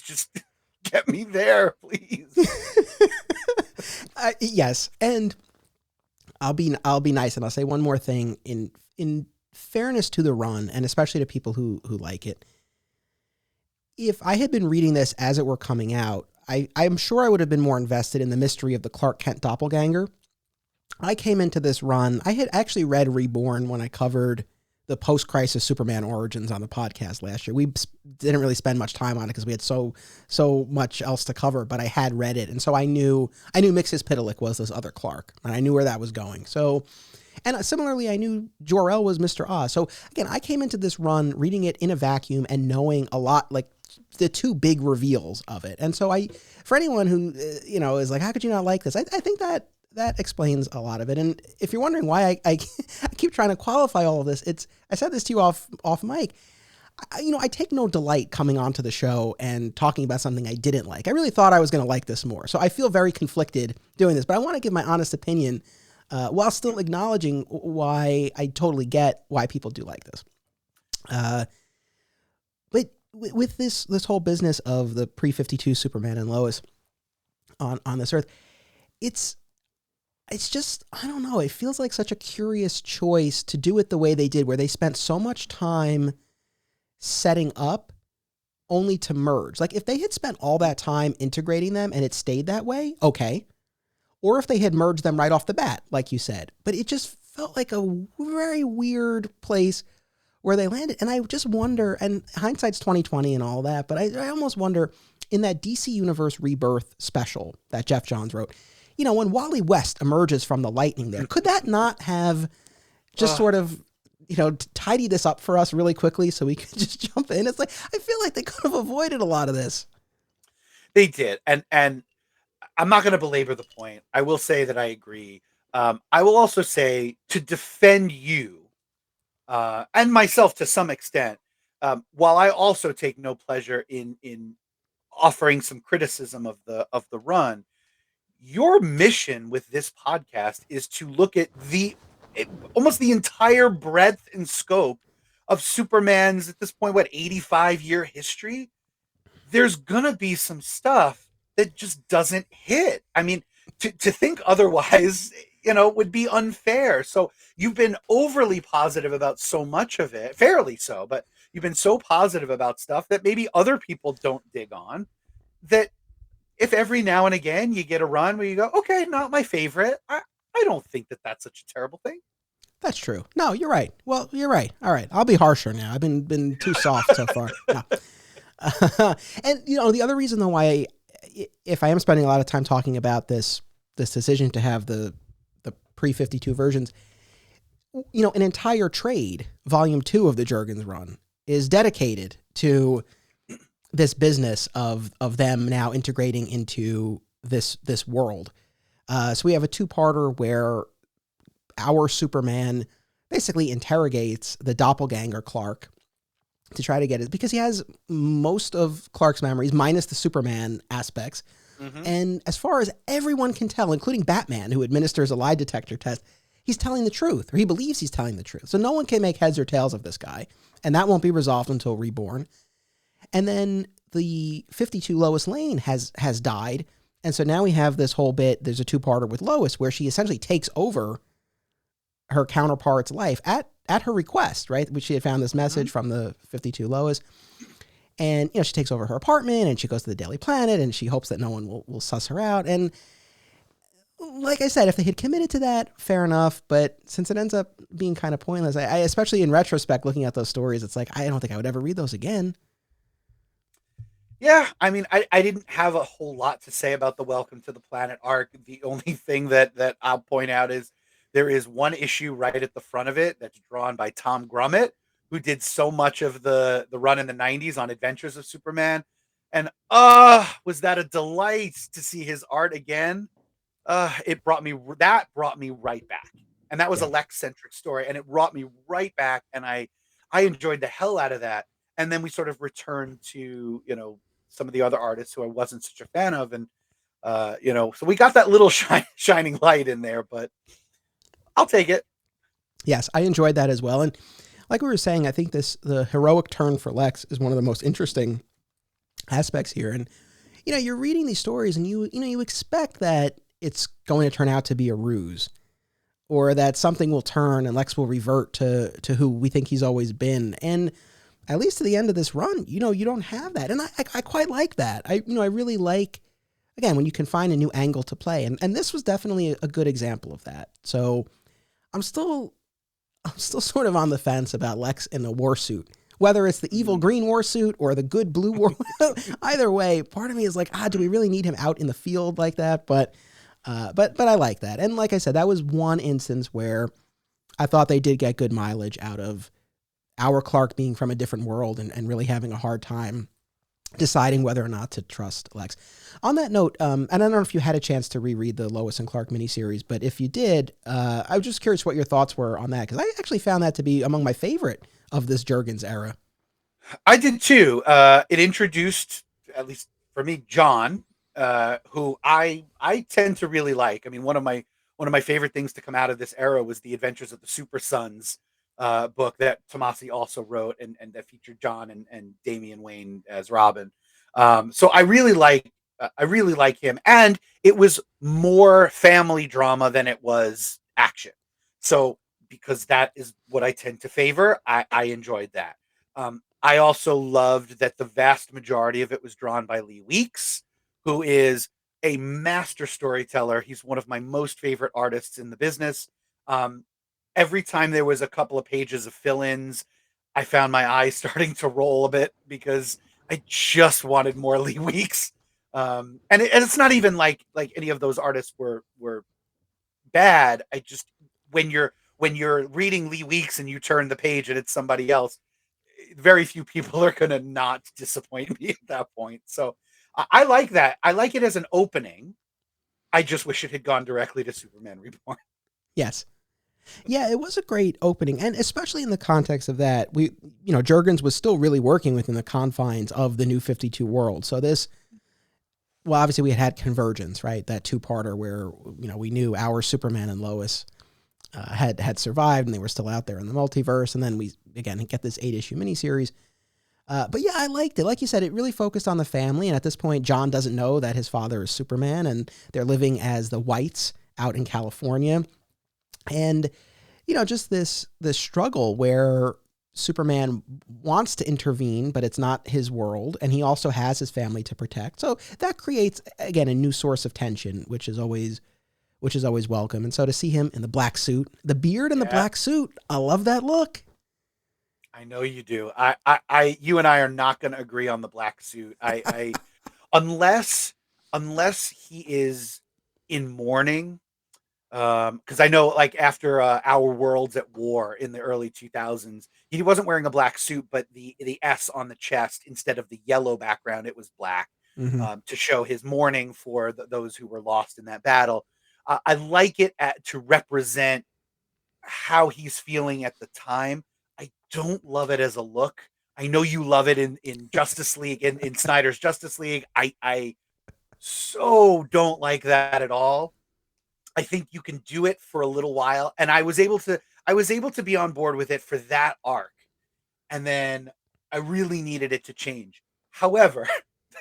just get me there, please? Yes, and I'll be nice, and I'll say one more thing in fairness to the run, and especially to people who like it. If I had been reading this as it were coming out, I'm sure I would have been more invested in the mystery of the Clark Kent doppelganger. I came into this run, I had actually read Reborn when I covered the post-crisis Superman origins on the podcast last year. We didn't really spend much time on it because we had so much else to cover, but I had read it. And so I knew Mixus Pitalik was this other Clark, and I knew where that was going. So, and similarly, I knew Jor-El was Mr. Oz. So again, I came into this run reading it in a vacuum and knowing a lot, like the two big reveals of it. And so for anyone who, is like, how could you not like this? I think that explains a lot of it. And if you're wondering why I keep trying to qualify all of this, I said this to you off mic. I take no delight coming onto the show and talking about something I didn't like. I really thought I was going to like this more. So I feel very conflicted doing this, but I want to give my honest opinion while still acknowledging why I totally get why people do like this. But with this whole business of the pre-52 Superman and Lois on this earth, it's just, I don't know, it feels like such a curious choice to do it the way they did, where they spent so much time setting up only to merge. Like if they had spent all that time integrating them and it stayed that way, okay. Or if they had merged them right off the bat, like you said. But it just felt like a very weird place where they landed. And I just wonder, and hindsight's 2020 and all that, but I almost wonder, in that DC Universe Rebirth special that Jeff Johns wrote, when Wally West emerges from the lightning there, could that not have just sort of, tidy this up for us really quickly so we could just jump in? It's like, I feel like they could have avoided a lot of this. They did. And I'm not going to belabor the point. I will say that I agree. I will also say, to defend you and myself to some extent, while I also take no pleasure in offering some criticism of the run, your mission with this podcast is to look at almost the entire breadth and scope of Superman's, at this point, 85-year history. There's gonna be some stuff that just doesn't hit. I mean, to think otherwise, would be unfair. So you've been overly positive about so much of it, fairly so, but you've been so positive about stuff that maybe other people don't dig on, that if every now and again you get a run where you go, okay, not my favorite, I don't think that that's such a terrible thing. That's true. No, you're right. Well, you're right. All right. I'll be harsher now. I've been too soft so far. No. And the other reason though why if I am spending a lot of time talking about this decision to have the pre-52 versions, an entire trade, volume 2 of the Jurgens run, is dedicated to this business of them now integrating into this world. So we have a 2-parter where our Superman basically interrogates the doppelganger Clark to try to get it, because he has most of Clark's memories minus the Superman aspects. Mm-hmm. And as far as everyone can tell, including Batman, who administers a lie detector test, he's telling the truth, or he believes he's telling the truth. So no one can make heads or tails of this guy, and that won't be resolved until Reborn. And then the 52 Lois Lane has died, and so now we have this whole bit. There's a 2-parter with Lois where she essentially takes over her counterpart's life at her request, right? Which she had found this message from the 52 Lois. And, she takes over her apartment and she goes to the Daily Planet and she hopes that no one will suss her out. And like I said, if they had committed to that, fair enough. But since it ends up being kind of pointless, I especially in retrospect, looking at those stories, it's like, I don't think I would ever read those again. Yeah, I mean, I didn't have a whole lot to say about the Welcome to the Planet arc. The only thing that I'll point out is there is one issue right at the front of it that's drawn by Tom Grummett, who did so much of the run in the 90s on Adventures of Superman. And was that a delight to see his art again? It brought me right back. And that was a Lex-centric story, and it brought me right back, and I enjoyed the hell out of that. And then we sort of returned to, some of the other artists who I wasn't such a fan of, and so we got that little shining light in there, but I'll take it. Yes, I enjoyed that as well. And like we were saying, I think the heroic turn for Lex is one of the most interesting aspects here. And, you're reading these stories and you expect that it's going to turn out to be a ruse, or that something will turn and Lex will revert to who we think he's always been. And at least to the end of this run, you don't have that. And I quite like that. I really like, again, when you can find a new angle to play. And this was definitely a good example of that. So I'm still sort of on the fence about Lex in the war suit, whether it's the evil green war suit or the good blue war. Either way, part of me is like, do we really need him out in the field like that? But I like that. And like I said, that was one instance where I thought they did get good mileage out of our Clark being from a different world and really having a hard time deciding whether or not to trust Lex. On that note, and I don't know if you had a chance to reread the Lois and Clark miniseries, but if you did, I was just curious what your thoughts were on that, because I actually found that to be among my favorite of this Jurgens era. I did too. It introduced, at least for me, John, who I tend to really like. I mean, one of my favorite things to come out of this era was the Adventures of the Super Sons book that Tomasi also wrote, and that featured John and Damian Wayne as Robin. So I really like him, and it was more family drama than it was action. So because that is what I tend to favor, I enjoyed that. I also loved that the vast majority of it was drawn by Lee Weeks, who is a master storyteller. He's one of my most favorite artists in the business. Every time there was a couple of pages of fill-ins, I found my eyes starting to roll a bit because I just wanted more Lee Weeks. And it's not even like any of those artists were bad. I just, when you're reading Lee Weeks and you turn the page and it's somebody else, very few people are going to not disappoint me at that point. So I like that. I like it as an opening. I just wish it had gone directly to Superman Reborn. Yes. Yeah, it was a great opening, and especially in the context of that, Jurgens was still really working within the confines of the New 52 world. So this, well, obviously we had Convergence, right? That 2-parter where, we knew our Superman and Lois had survived and they were still out there in the multiverse. And then we, again, get this 8-issue miniseries. But yeah, I liked it. Like you said, it really focused on the family. And at this point, John doesn't know that his father is Superman, and they're living as the Whites out in California. And, just this struggle where Superman wants to intervene, but it's not his world, and he also has his family to protect. So that creates, again, a new source of tension, which is always welcome. And so to see him in the black suit, the beard and the black suit, I love that look. I know you do. You and I are not going to agree on the black suit. Unless he is in mourning. Because I know, like, after Our Worlds at War in the early 2000s, he wasn't wearing a black suit, but the S on the chest, instead of the yellow background, it was black, to show his mourning for those who were lost in that battle. I like it to represent how he's feeling at the time. I don't love it as a look. I know you love it in Justice League, in Snyder's Justice League. I so don't like that at all. I think you can do it for a little while, and I was able to be on board with it for that arc, and then I really needed it to change. However,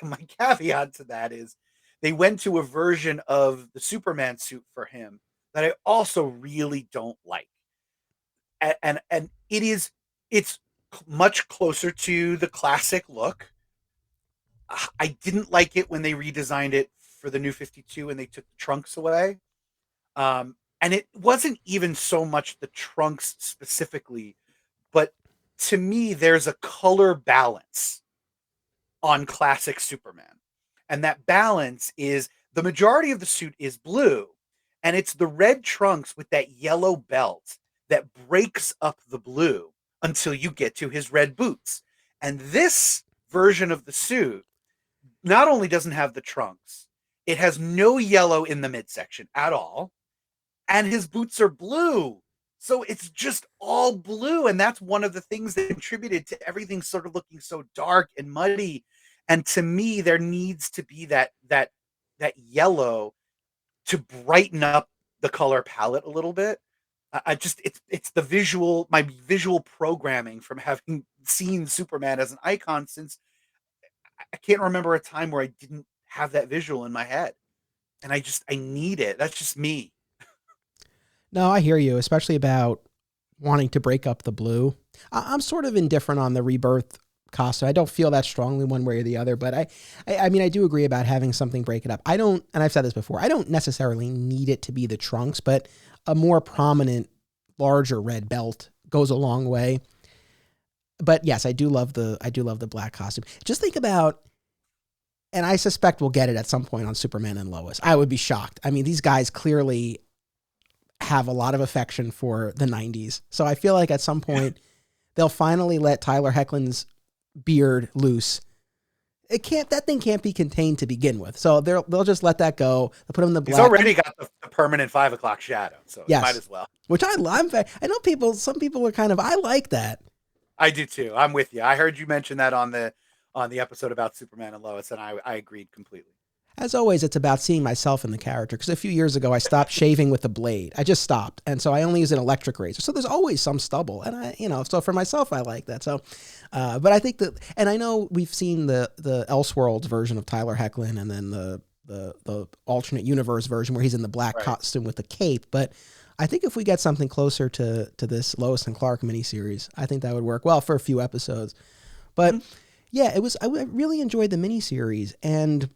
my caveat to that is they went to a version of the Superman suit for him that I also really don't like, and it's much closer to the classic look. I didn't like it when they redesigned it for the New 52 and they took the trunks away. And it wasn't even so much the trunks specifically, but to me, there's a color balance on classic Superman. And that balance is the majority of the suit is blue, and it's the red trunks with that yellow belt that breaks up the blue until you get to his red boots. And this version of the suit not only doesn't have the trunks, it has no yellow in the midsection at all. And his boots are blue. So it's just all blue. And that's one of the things that contributed to everything sort of looking so dark and muddy. And to me, there needs to be that yellow to brighten up the color palette a little bit. It's my visual programming from having seen Superman as an icon since I can't remember a time where I didn't have that visual in my head. And I need it. That's just me. No, I hear you, especially about wanting to break up the blue. I'm sort of indifferent on the Rebirth costume. I don't feel that strongly one way or the other, but I mean, I do agree about having something break it up. I don't, and I've said this before, I don't necessarily need it to be the trunks, but a more prominent, larger red belt goes a long way. But yes, I do love the black costume. Just think about, and I suspect we'll get it at some point on Superman and Lois. I would be shocked. I mean, these guys clearly have a lot of affection for the 90s. So I feel like at some point they'll finally let Tyler Hoechlin's beard loose. That thing can't be contained to begin with. So they'll just let that go. They'll put him in the black. He's already got the permanent 5 o'clock shadow. So yes. Might as well. Which I love. I know some people are kind of, I like that. I do too. I'm with you. I heard you mention that on the episode about Superman and Lois, and I agreed completely. As always, it's about seeing myself in the character, because a few years ago I stopped shaving with a blade. I just stopped, and so I only use an electric razor. So there's always some stubble, and so for myself I like that. So, but I think that, and I know we've seen the Elseworlds version of Tyler Hoechlin, and then the alternate universe version where he's in the black costume with the cape. But I think if we get something closer to this Lois and Clark miniseries, I think that would work well for a few episodes. But yeah, I really enjoyed the miniseries, and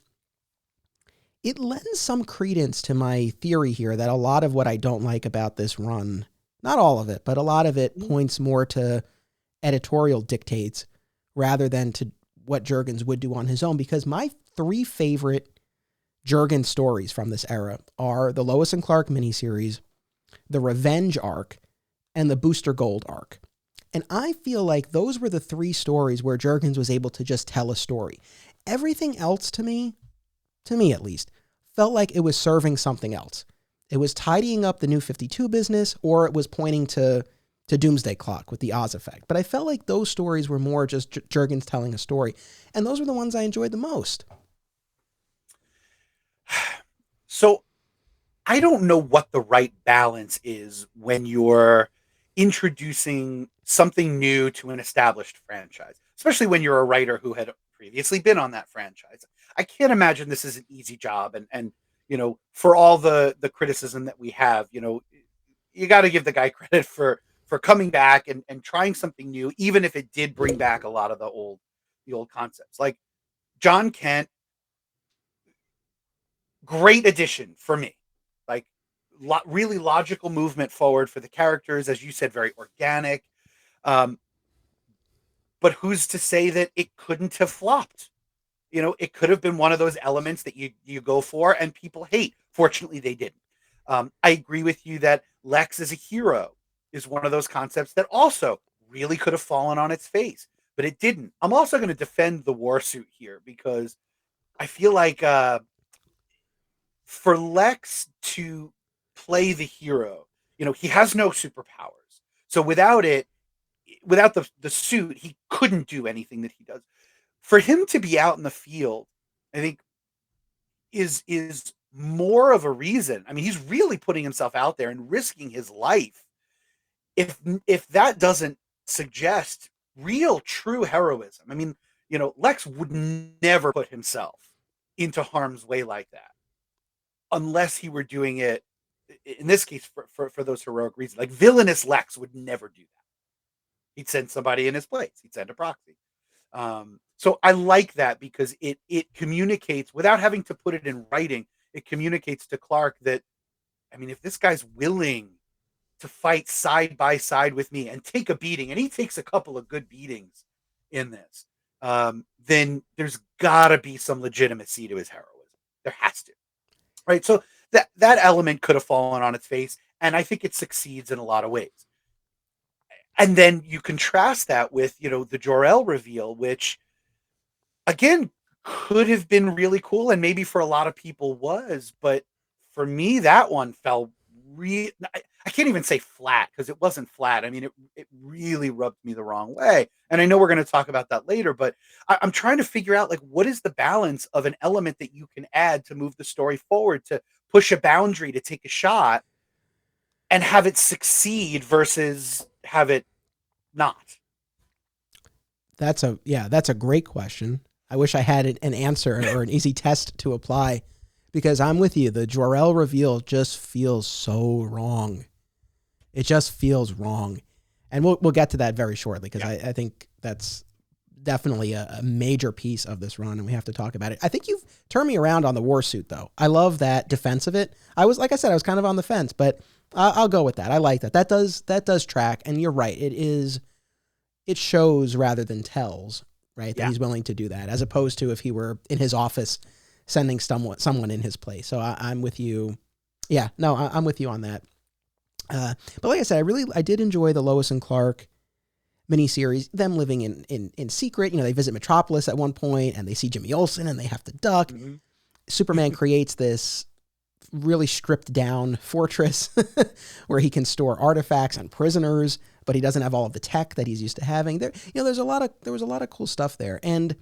it lends some credence to my theory here that a lot of what I don't like about this run, not all of it, but a lot of it points more to editorial dictates rather than to what Jurgens would do on his own. Because my 3 favorite Jurgens stories from this era are the Lois and Clark miniseries, the Revenge arc, and the Booster Gold arc. And I feel like those were the 3 stories where Jurgens was able to just tell a story. Everything else to me at least, felt like it was serving something else. It was tidying up the New 52 business, or it was pointing to Doomsday Clock with the Oz effect. But I felt like those stories were more just Jurgens telling a story. And those were the ones I enjoyed the most. So I don't know what the right balance is when you're introducing something new to an established franchise, especially when you're a writer who had previously been on that franchise. I can't imagine this is an easy job. And for all the criticism that we have, you got to give the guy credit for for coming back and trying something new, even if it did bring back a lot of the old concepts. Like John Kent, great addition for me. Like really logical movement forward for the characters, as you said, very organic. Um, but who's to say that it couldn't have flopped? You know, it could have been one of those elements that you go for and people hate. Fortunately, they didn't. I agree with you that Lex as a hero is one of those concepts that also really could have fallen on its face, but it didn't. I'm also going to defend the war suit here because I feel like for Lex to play the hero, you know, he has no superpowers. So without the suit, he couldn't do anything that he does. For him to be out in the field, I think is more of a reason. I mean, he's really putting himself out there and risking his life. If that doesn't suggest real true heroism. I mean, you know, Lex would never put himself into harm's way like that unless he were doing it in this case for those heroic reasons. Like villainous Lex would never do that. He'd send somebody in his place. He'd send a proxy. So I like that because it communicates without having to put it in writing. It communicates to Clark that, I mean, if this guy's willing to fight side by side with me and take a beating, and he takes a couple of good beatings in this, then there's gotta be some legitimacy to his heroism. There has to, right? So that element could have fallen on its face, and I think it succeeds in a lot of ways. And then you contrast that with, you know, the Jor-El reveal, which again could have been really cool, and maybe for a lot of people was, but for me that one fell I can't even say flat because it wasn't flat. I mean, it really rubbed me the wrong way. And I know we're going to talk about that later, but I'm trying to figure out, like, what is the balance of an element that you can add to move the story forward, to push a boundary, to take a shot and have it succeed versus have it not? That's a great question. I wish I had an answer or an easy test to apply, because I'm with you. The Jor-El reveal just feels so wrong. It just feels wrong. And we'll get to that very shortly, because I think that's definitely a major piece of this run, and we have to talk about it. I think you've turned me around on the war suit, though. I love that defense of it. Like I said, I was kind of on the fence, but I'll go with that. I like that. That does track, and you're right. It shows rather than tells, right? That he's willing to do that, as opposed to if he were in his office sending someone in his place. So I'm with you. Yeah, no, I'm with you on that. But like I said, I did enjoy the Lois and Clark miniseries, them living in secret. You know, they visit Metropolis at one point and they see Jimmy Olsen and they have to duck. Mm-hmm. Superman creates this really stripped down fortress where he can store artifacts and prisoners, but he doesn't have all of the tech that he's used to having. There was a lot of cool stuff there. And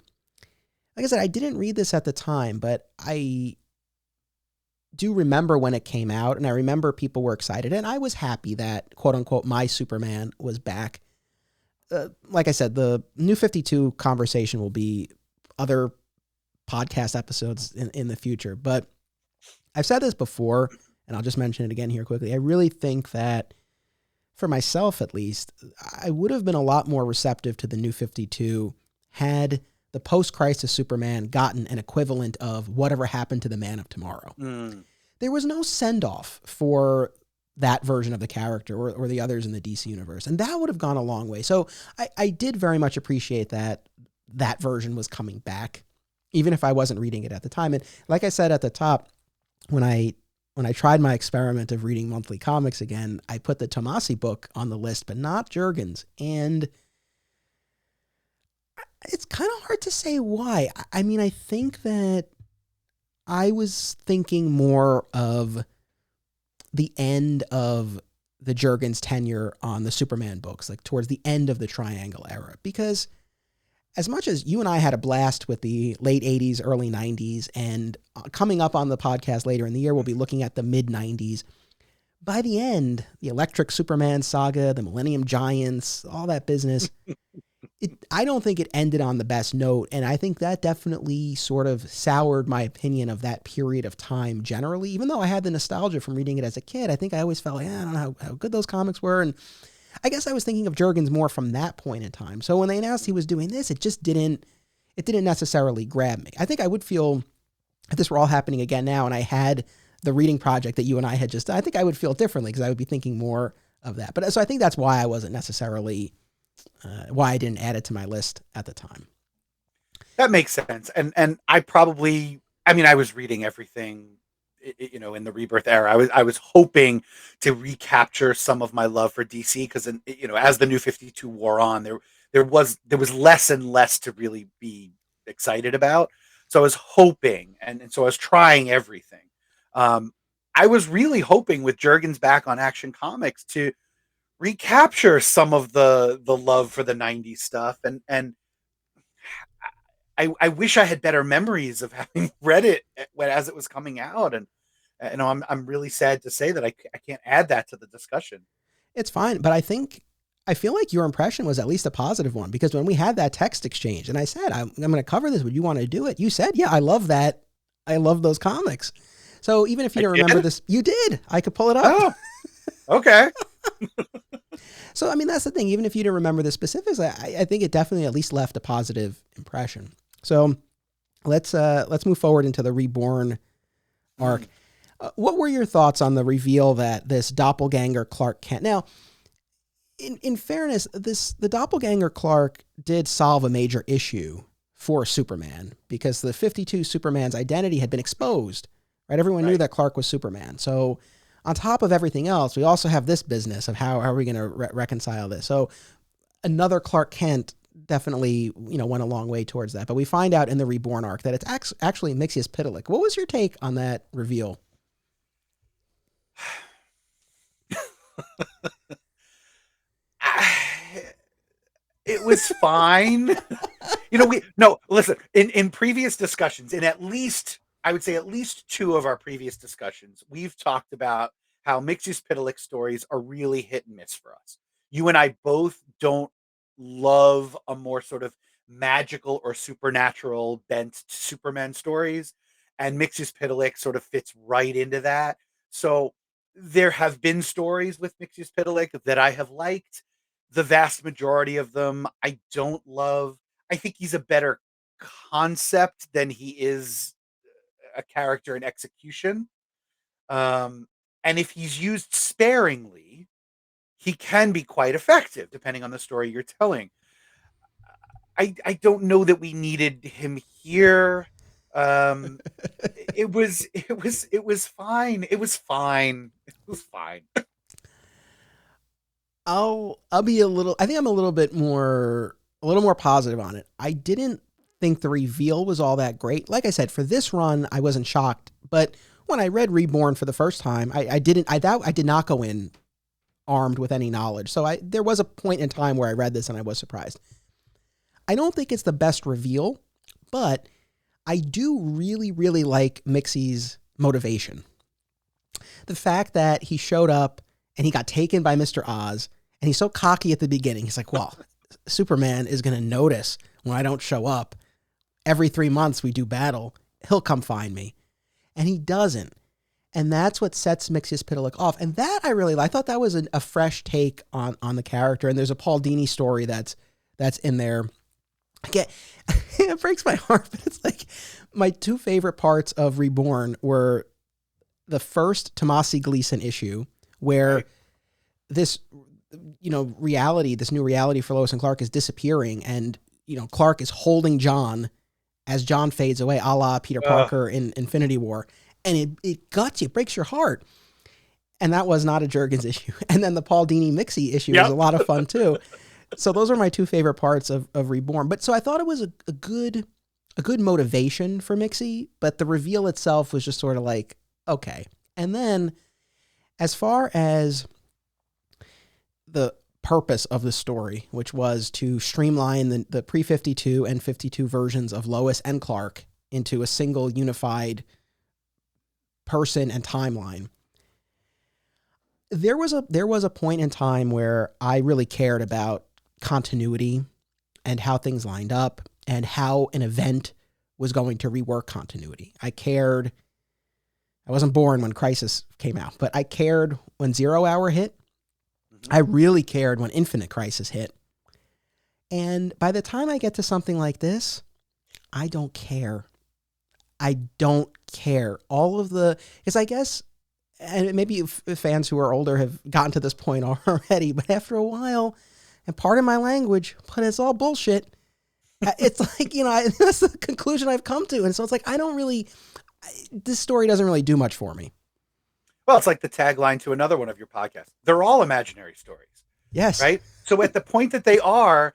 like I said, I didn't read this at the time, but I do remember when it came out, and I remember people were excited, and I was happy that, quote unquote, my Superman was back. Like I said, the New 52 conversation will be other podcast episodes in the future, but I've said this before, and I'll just mention it again here quickly. I really think that, for myself at least, I would have been a lot more receptive to the New 52 had the post-crisis Superman gotten an equivalent of whatever happened to the Man of Tomorrow. There was no send-off for that version of the character or the others in the DC universe, and that would have gone a long way. So I did very much appreciate that version was coming back, even if I wasn't reading it at the time. And like I said at the top, when I tried my experiment of reading monthly comics again, I put the Tomasi book on the list, but not Jurgens. And it's kind of hard to say why. I mean, I think that I was thinking more of the end of the Jurgens tenure on the Superman books, like towards the end of the Triangle era, because as much as you and I had a blast with the late 80s, early 90s, and coming up on the podcast later in the year, we'll be looking at the mid 90s. By the end, the Electric Superman saga, the Millennium Giants, all that business, I don't think it ended on the best note, and I think that definitely sort of soured my opinion of that period of time generally. Even though I had the nostalgia from reading it as a kid, I think I always felt like, I don't know how good those comics were, and I guess I was thinking of Jurgens more from that point in time. So when they announced he was doing this, it didn't necessarily grab me. I think I would feel, if this were all happening again now and I had the reading project that you and I had just done, I think I would feel differently because I would be thinking more of that. But so I think that's why I wasn't necessarily, why I didn't add it to my list at the time. That makes sense. And I probably, I mean, I was reading everything, you know, in the Rebirth era. I was hoping to recapture some of my love for DC because, you know, as the New 52 wore on, there was less and less to really be excited about. So I was hoping, and so I was trying everything. I was really hoping with Jurgens back on Action Comics to recapture some of the love for the 90s stuff, and I wish I had better memories of having read it as it was coming out, and you know, I'm really sad to say that I can't add that to the discussion. It's fine, but I feel like your impression was at least a positive one, because when we had that text exchange and I said, I'm going to cover this, would you want to do it? You said, yeah, I love that. I love those comics. So even if you don't remember this, you did. I could pull it up. Oh, okay. So, I mean, that's the thing. Even if you didn't remember the specifics, I think it definitely at least left a positive impression. So let's move forward into the Reborn arc. What were your thoughts on the reveal that this doppelganger Clark Kent? Now, in fairness, the doppelganger Clark did solve a major issue for Superman, because the 52 Superman's identity had been exposed, right? Everyone knew that Clark was Superman. So on top of everything else, we also have this business of how are we going to reconcile this? So another Clark Kent definitely, you know, went a long way towards that. But we find out in the Reborn arc that it's actually Mxyzptlk. What was your take on that reveal? It was fine. You know, listen, in previous discussions, in at least, I would say at least two of our previous discussions, we've talked about how Mxyzptlk stories are really hit and miss for us. You and I both don't love a more sort of magical or supernatural bent Superman stories, and Mxyzptlk sort of fits right into that. So there have been stories with Mxyzptlk that I have liked. The vast majority of them I don't love. I think he's a better concept than he is a character in execution. And if he's used sparingly, he can be quite effective depending on the story you're telling. I don't know that we needed him here. It was fine. It was fine. It was fine. I'll be I think I'm a little more positive on it. I didn't think the reveal was all that great. Like I said, for this run, I wasn't shocked, but when I read Reborn for the first time, I did not go in armed with any knowledge. So there was a point in time where I read this and I was surprised. I don't think it's the best reveal, but I do really, really like Mixie's motivation. The fact that he showed up and he got taken by Mr. Oz, and he's so cocky at the beginning. He's like, well, Superman is going to notice when I don't show up. Every 3 months we do battle. He'll come find me. And he doesn't. And that's what sets Mxyzptlk off. And that I really like. I thought that was a fresh take on the character. And there's a Paul Dini story that's in there. It breaks my heart, but it's like my two favorite parts of Reborn were the first Tomasi Gleason issue, where this, you know, this new reality for Lois and Clark is disappearing, and, you know, Clark is holding John as John fades away, a la Peter Parker in Infinity War, and it guts you, it breaks your heart. And that was not a Jurgens issue. And then the Paul Dini Mixie issue was a lot of fun too. So those are my two favorite parts of Reborn. But so I thought it was a good motivation for Mixie, but the reveal itself was just sort of like, okay. And then as far as the purpose of the story, which was to streamline the pre-52 and 52 versions of Lois and Clark into a single unified person and timeline, there was a point in time where I really cared about continuity and how things lined up and how an event was going to rework continuity. I cared. I wasn't born when Crisis came out, but I cared when 0 Hour hit. I really cared when Infinite Crisis hit. And by the time I get to something like this, I don't care. I don't care. All of the, because I guess, and maybe fans who are older have gotten to this point already, but after a while, and pardon my language, but it's all bullshit. It's like, that's the conclusion I've come to. And so it's like, this story doesn't really do much for me. Well, it's like the tagline to another one of your podcasts. They're all imaginary stories. Yes. Right. So at the point that they are,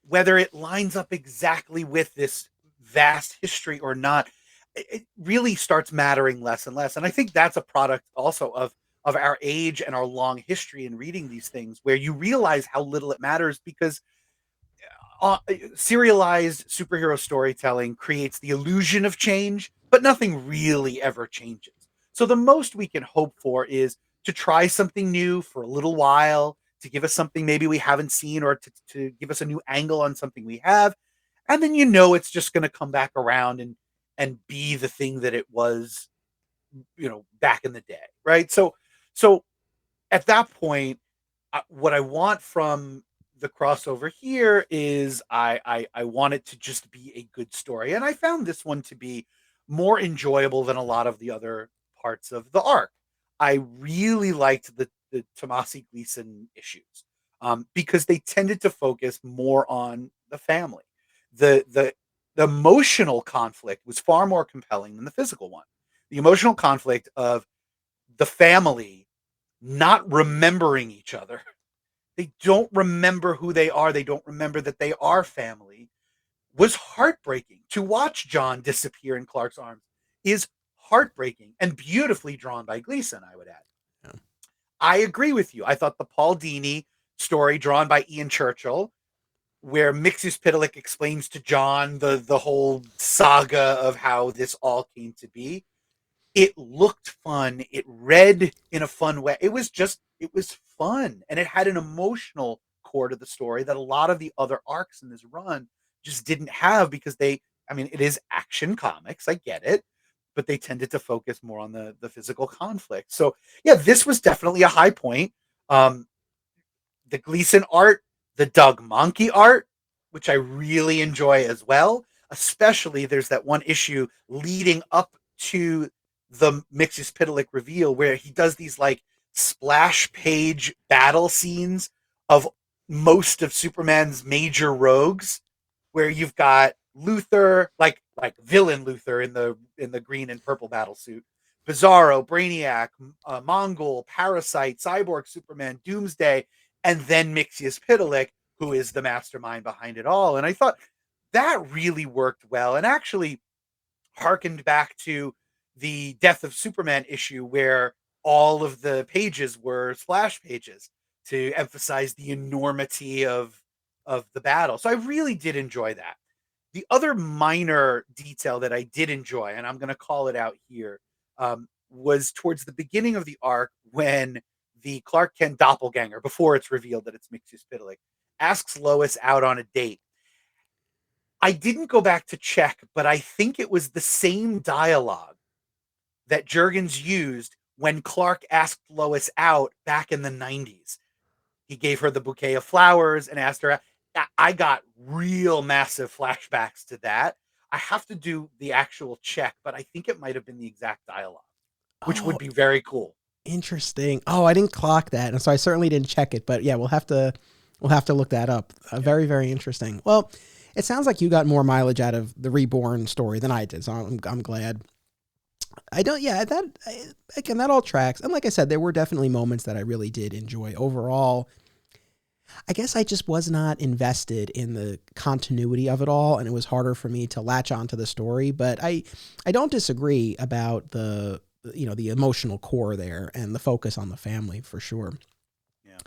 whether it lines up exactly with this vast history or not, it really starts mattering less and less. And I think that's a product also of our age and our long history in reading these things, where you realize how little it matters, because serialized superhero storytelling creates the illusion of change, but nothing really ever changes. So the most we can hope for is to try something new for a little while, to give us something maybe we haven't seen, or to give us a new angle on something we have. And then it's just going to come back around and be the thing that it was, back in the day, right? So at that point, what I want from the crossover here is I want it to just be a good story. And I found this one to be more enjoyable than a lot of the other parts of the arc. I really liked the Tomasi Gleason issues, because they tended to focus more on the family. The emotional conflict was far more compelling than the physical one. The emotional conflict of the family not remembering each other. They don't remember who they are. They don't remember that they are family. Was heartbreaking. To watch John disappear in Clark's arms is heartbreaking, and beautifully drawn by Gleason, I would add. Yeah. I agree with you. I thought the Paul Dini story drawn by Ian Churchill, where Mxyzptlk explains to John the whole saga of how this all came to be, it looked fun. It read in a fun way. It was fun, and it had an emotional core to the story that a lot of the other arcs in this run just didn't have, because it is Action Comics, I get it, but they tended to focus more on the physical conflict. So yeah, this was definitely a high point. The Gleason art, the Doug Mahnke art, which I really enjoy as well. Especially there's that one issue leading up to the Mxyzptlk reveal, where he does these like splash page battle scenes of most of Superman's major rogues, where you've got Luthor, like villain Luthor in the green and purple battle suit, Bizarro, Brainiac, Mongol, Parasite, Cyborg, Superman, Doomsday, and then Mxyzptlk, who is the mastermind behind it all. And I thought that really worked well, and actually harkened back to the Death of Superman issue, where all of the pages were splash pages to emphasize the enormity of the battle. So I really did enjoy that. The other minor detail that I did enjoy, and I'm going to call it out here, was towards the beginning of the arc, when the Clark Kent doppelganger, before it's revealed that it's Mxyzptlk, asks Lois out on a date. I didn't go back to check, but I think it was the same dialogue that Jurgens used when Clark asked Lois out back in the 90s. He gave her the bouquet of flowers and asked her out. I got real massive flashbacks to that. I have to do the actual check, but I think it might have been the exact dialogue, which would be very cool. Interesting. Oh, I didn't clock that, and so I certainly didn't check it. But yeah, we'll have to look that up. Very, very interesting. Well, it sounds like you got more mileage out of the Reborn story than I did, so I'm glad. That all tracks. And like I said, there were definitely moments that I really did enjoy. Overall, I guess I just was not invested in the continuity of it all, and it was harder for me to latch onto the story. But I don't disagree about the emotional core there and the focus on the family, for sure. Yeah.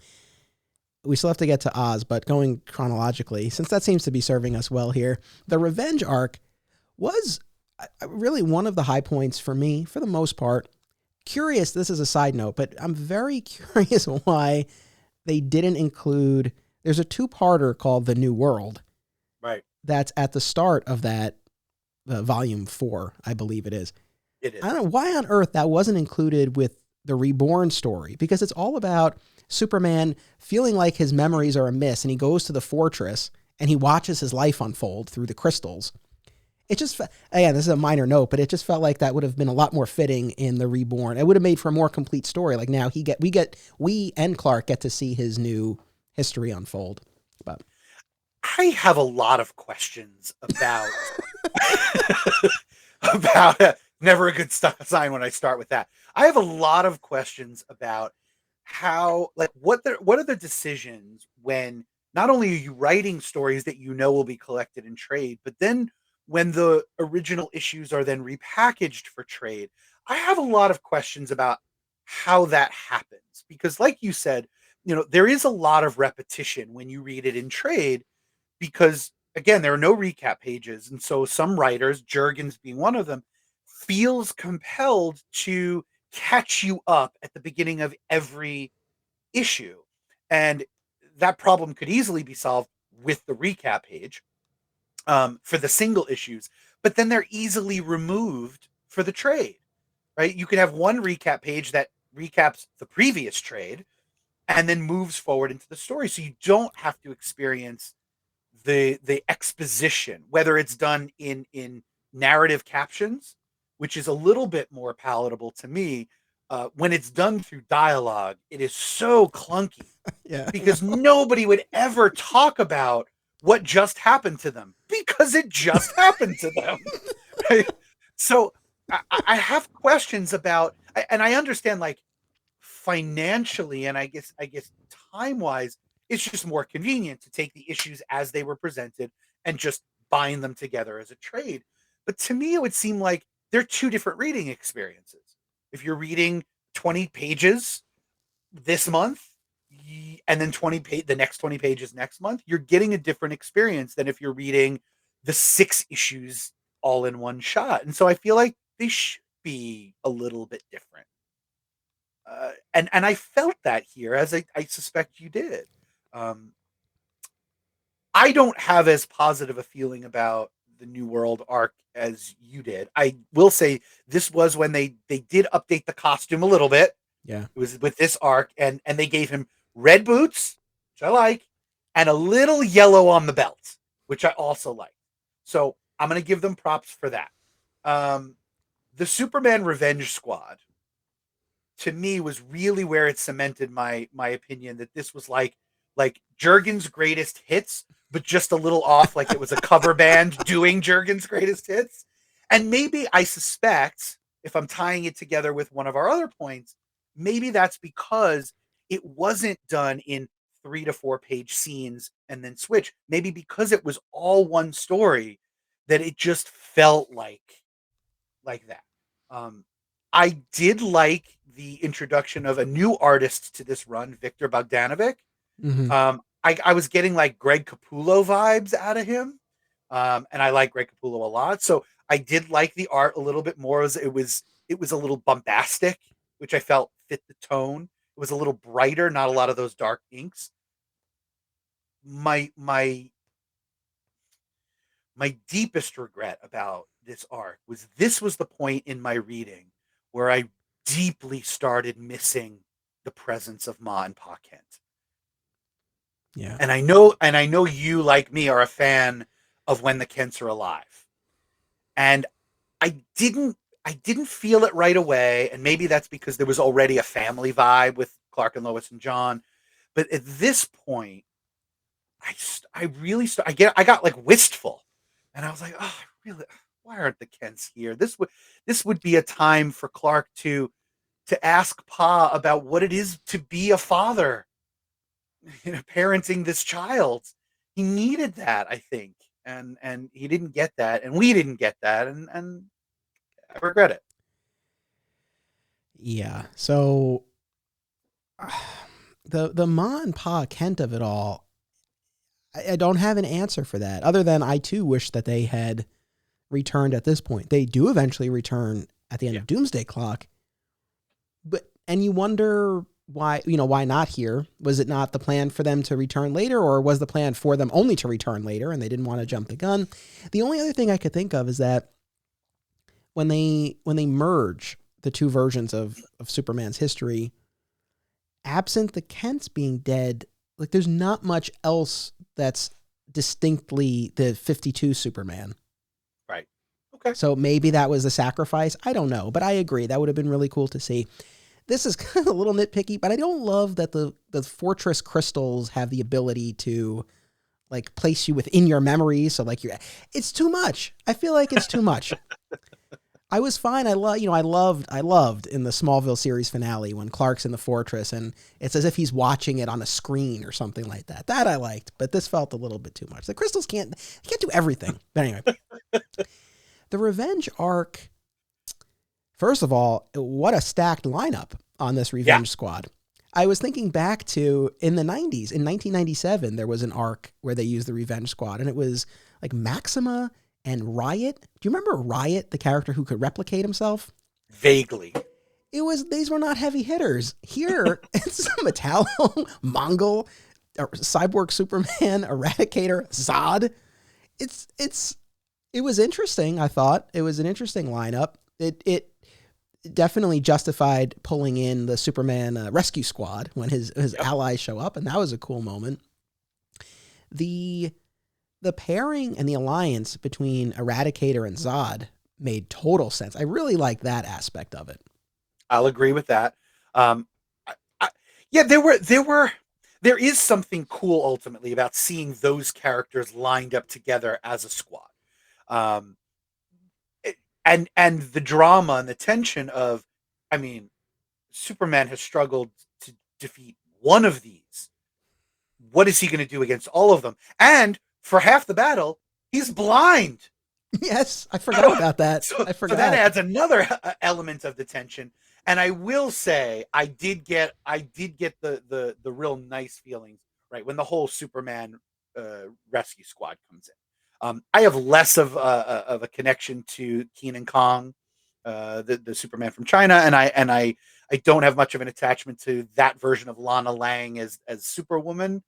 We still have to get to Oz, but going chronologically, since that seems to be serving us well here, the Revenge arc was really one of the high points for me, for the most part. Curious, this is a side note, but I'm very curious why they didn't include, there's a two-parter called The New World. Right. That's at the start of that volume 4, I believe it is. It is. I don't know why on earth that wasn't included with the Reborn story, because it's all about Superman feeling like his memories are amiss, and he goes to the fortress and he watches his life unfold through the crystals. It just, again, this is a minor note, but it just felt like that would have been a lot more fitting in the Reborn. It would have made for a more complete story. Like now we and Clark get to see his new history unfold. But I have a lot of questions about about never a good sign when I start with that. I have a lot of questions about how, like, what are the decisions when not only are you writing stories that you know will be collected in trade, but then when the original issues are then repackaged for trade. I have a lot of questions about how that happens, because like you said, there is a lot of repetition when you read it in trade, because again, there are no recap pages. And so some writers, Jurgens being one of them, feels compelled to catch you up at the beginning of every issue. And that problem could easily be solved with the recap page for the single issues, but then they're easily removed for the trade, right? You could have one recap page that recaps the previous trade and then moves forward into the story. So you don't have to experience the exposition, whether it's done in narrative captions, which is a little bit more palatable to me. When it's done through dialogue, it is so clunky. yeah, because nobody would ever talk about what just happened to them, because it just happened to them. Right? So I have questions about, and I understand, like, financially, and I guess time wise, it's just more convenient to take the issues as they were presented and just bind them together as a trade. But to me, it would seem like they're two different reading experiences. If you're reading 20 pages this month and then the next 20 pages next month, you're getting a different experience than if you're reading the 6 issues all in one shot. And so I feel like they should be a little bit different. And I felt that here, as I suspect you did. I don't have as positive a feeling about the New World arc as you did. I will say this was when they did update the costume a little bit. yeah. It was with this arc, and they gave him red boots, which I like, and a little yellow on the belt, which I also like. So I'm going to give them props for that. The Superman Revenge Squad, to me, was really where it cemented my opinion that this was like Jurgens' greatest hits, but just a little off, like it was a cover band doing Jurgens' greatest hits. And maybe, I suspect, if I'm tying it together with one of our other points, maybe that's because it wasn't done in 3 to 4 page scenes and then switch. Maybe because it was all one story, that it just felt like that. I did like the introduction of a new artist to this run, Victor Bogdanovic. Mm-hmm. I was getting like Greg Capullo vibes out of him. And I like Greg Capullo a lot. So I did like the art a little bit more. It was a little bombastic, which I felt fit the tone. It was a little brighter, not a lot of those dark inks. My deepest regret about this arc was the point in my reading where I deeply started missing the presence of Ma and Pa Kent. Yeah. And I know you, like me, are a fan of when the Kents are alive. And I didn't feel it right away, and maybe that's because there was already a family vibe with Clark and Lois and John. But at this point, I got like wistful, and I was like, oh, really? Why aren't the Kents here? This would be a time for Clark to ask Pa about what it is to be a father, parenting this child. He needed that, I think, and he didn't get that, and we didn't get that, and I regret it. Yeah. So the Ma and Pa Kent of it all, I don't have an answer for that, other than I too wish that they had returned at this point. They do eventually return at the end of Doomsday Clock, and you wonder why not here? Was it not the plan for them to return later, or was the plan for them only to return later and they didn't want to jump the gun? The only other thing I could think of is that when they merge the two versions of Superman's history, absent the Kents being dead, like there's not much else that's distinctly the 52 Superman. Right. Okay. So maybe that was the sacrifice. I don't know, but I agree. That would have been really cool to see. This is kind of a little nitpicky, but I don't love that the fortress crystals have the ability to like place you within your memory. So like it's too much. I feel like it's too much. I was fine. I loved in the Smallville series finale when Clark's in the fortress and it's as if he's watching it on a screen or something like that. That I liked, but this felt a little bit too much. The crystals can't do everything. But anyway, the Revenge arc. First of all, what a stacked lineup on this Revenge Squad. I was thinking back to in the 90s, in 1997, there was an arc where they used the Revenge Squad, and it was like Maxima and Riot. Do you remember Riot, the character who could replicate himself? Vaguely. These were not heavy hitters. Here, it's Metallo, Mongol, Cyborg Superman, Eradicator, Zod. It was interesting, I thought. It was an interesting lineup. It definitely justified pulling in the Superman rescue squad when his allies show up, and that was a cool moment. The pairing and the alliance between Eradicator and Zod made total sense. I really liked that aspect of it. I'll agree with that. There is something cool ultimately about seeing those characters lined up together as a squad. And the drama and the tension of, I mean, Superman has struggled to defeat one of these. What is he going to do against all of them? And for half the battle, he's blind. Yes, I forgot about that. So that adds another element of the tension. And I will say, I did get the real nice feelings right when the whole Superman rescue squad comes in. I have less of a connection to Keenan Kong, the Superman from China, and I don't have much of an attachment to that version of Lana Lang as Superwoman.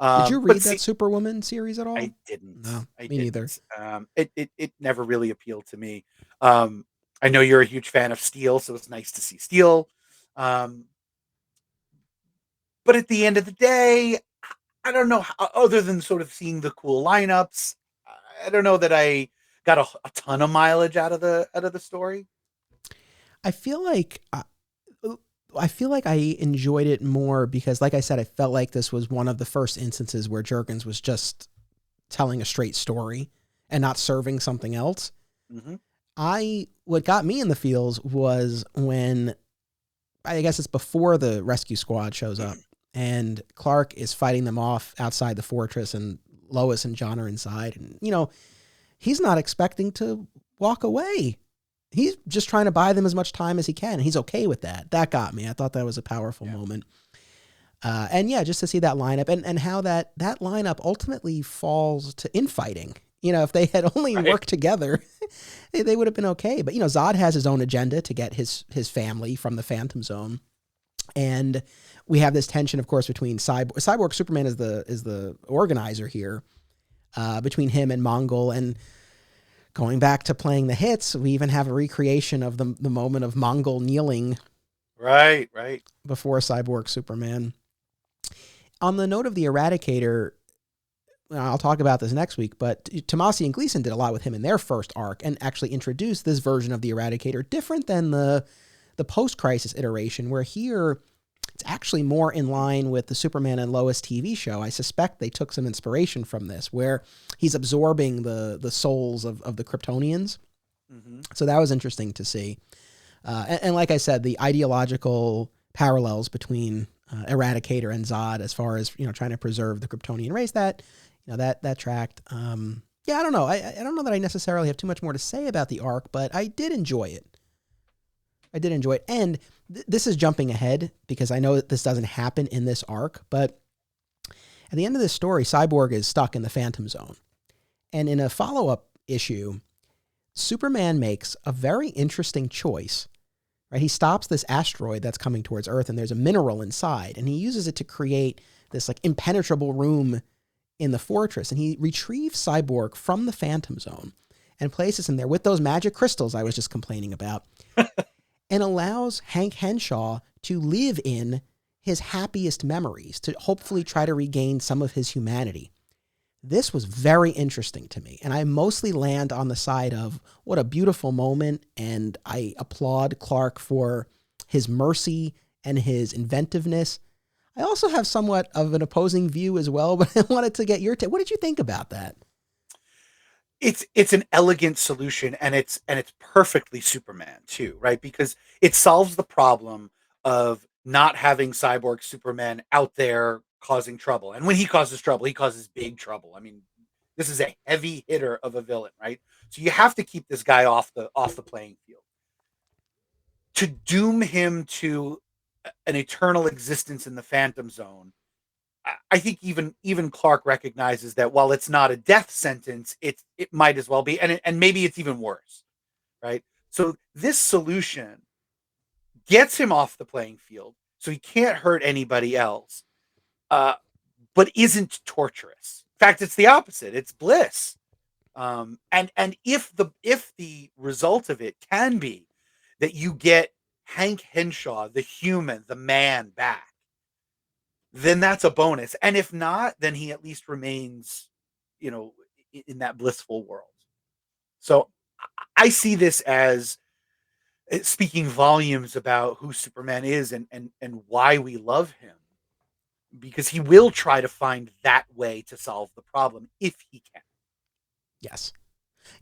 Did you read that Superwoman series at all? I didn't. No, me neither. It never really appealed to me. I know you're a huge fan of Steel, so it's nice to see Steel. But at the end of the day, I don't know. Other than sort of seeing the cool lineups, I don't know that I got a ton of mileage out of the story. I feel like I enjoyed it more because, like I said, I felt like this was one of the first instances where Jurgens was just telling a straight story and not serving something else. Mm-hmm. What got me in the feels was when, I guess it's before the rescue squad shows up and Clark is fighting them off outside the fortress and Lois and John are inside, and he's not expecting to walk away. He's just trying to buy them as much time as he can, and he's okay with that. That got me. I thought that was a powerful moment. And just to see that lineup and how that lineup ultimately falls to infighting. If they had only worked together, they would have been okay. But Zod has his own agenda to get his family from the Phantom Zone, and we have this tension, of course, between Cyborg Superman is the organizer here, between him and Mongol. And going back to playing the hits, we even have a recreation of the moment of Mongol kneeling right before Cyborg Superman. On the note of the Eradicator, I'll talk about this next week, but Tomasi and Gleason did a lot with him in their first arc and actually introduced this version of the Eradicator, different than the post-crisis iteration, where here it's actually more in line with the Superman and Lois TV show. I suspect they took some inspiration from this, where he's absorbing the souls of the Kryptonians. Mm-hmm. So that was interesting to see. And like I said, the ideological parallels between Eradicator and Zod, as far as trying to preserve the Kryptonian race, that tracked. I don't know. I don't know that I necessarily have too much more to say about the arc, but I did enjoy it. And this is jumping ahead because I know that this doesn't happen in this arc, but at the end of this story, Cyborg is stuck in the Phantom Zone. And in a follow-up issue, Superman makes a very interesting choice. Right? He stops this asteroid that's coming towards Earth, and there's a mineral inside, and he uses it to create this like impenetrable room in the fortress. And he retrieves Cyborg from the Phantom Zone and places him there with those magic crystals I was just complaining about. and allows Hank Henshaw to live in his happiest memories, to hopefully try to regain some of his humanity. This was very interesting to me, and I mostly land on the side of what a beautiful moment, and I applaud Clark for his mercy and his inventiveness. I also have somewhat of an opposing view as well, but I wanted to get your take. What did you think about that? It's an elegant solution, and it's perfectly Superman too, right? Because it solves the problem of not having cyborg Superman out there causing trouble. And when he causes trouble, he causes big trouble. I mean, this is a heavy hitter of a villain, right? So you have to keep this guy off the playing field. To doom him to an eternal existence in the Phantom Zone, I think even Clark recognizes that while it's not a death sentence, it might as well be, and maybe it's even worse, right? So this solution gets him off the playing field, so he can't hurt anybody else, but isn't torturous. In fact, it's the opposite; it's bliss. And if the result of it can be that you get Hank Henshaw, the human, the man, back, then that's a bonus. And if not, then he at least remains, in that blissful world. So I see this as speaking volumes about who Superman is and why we love him, because he will try to find that way to solve the problem if he can. Yes.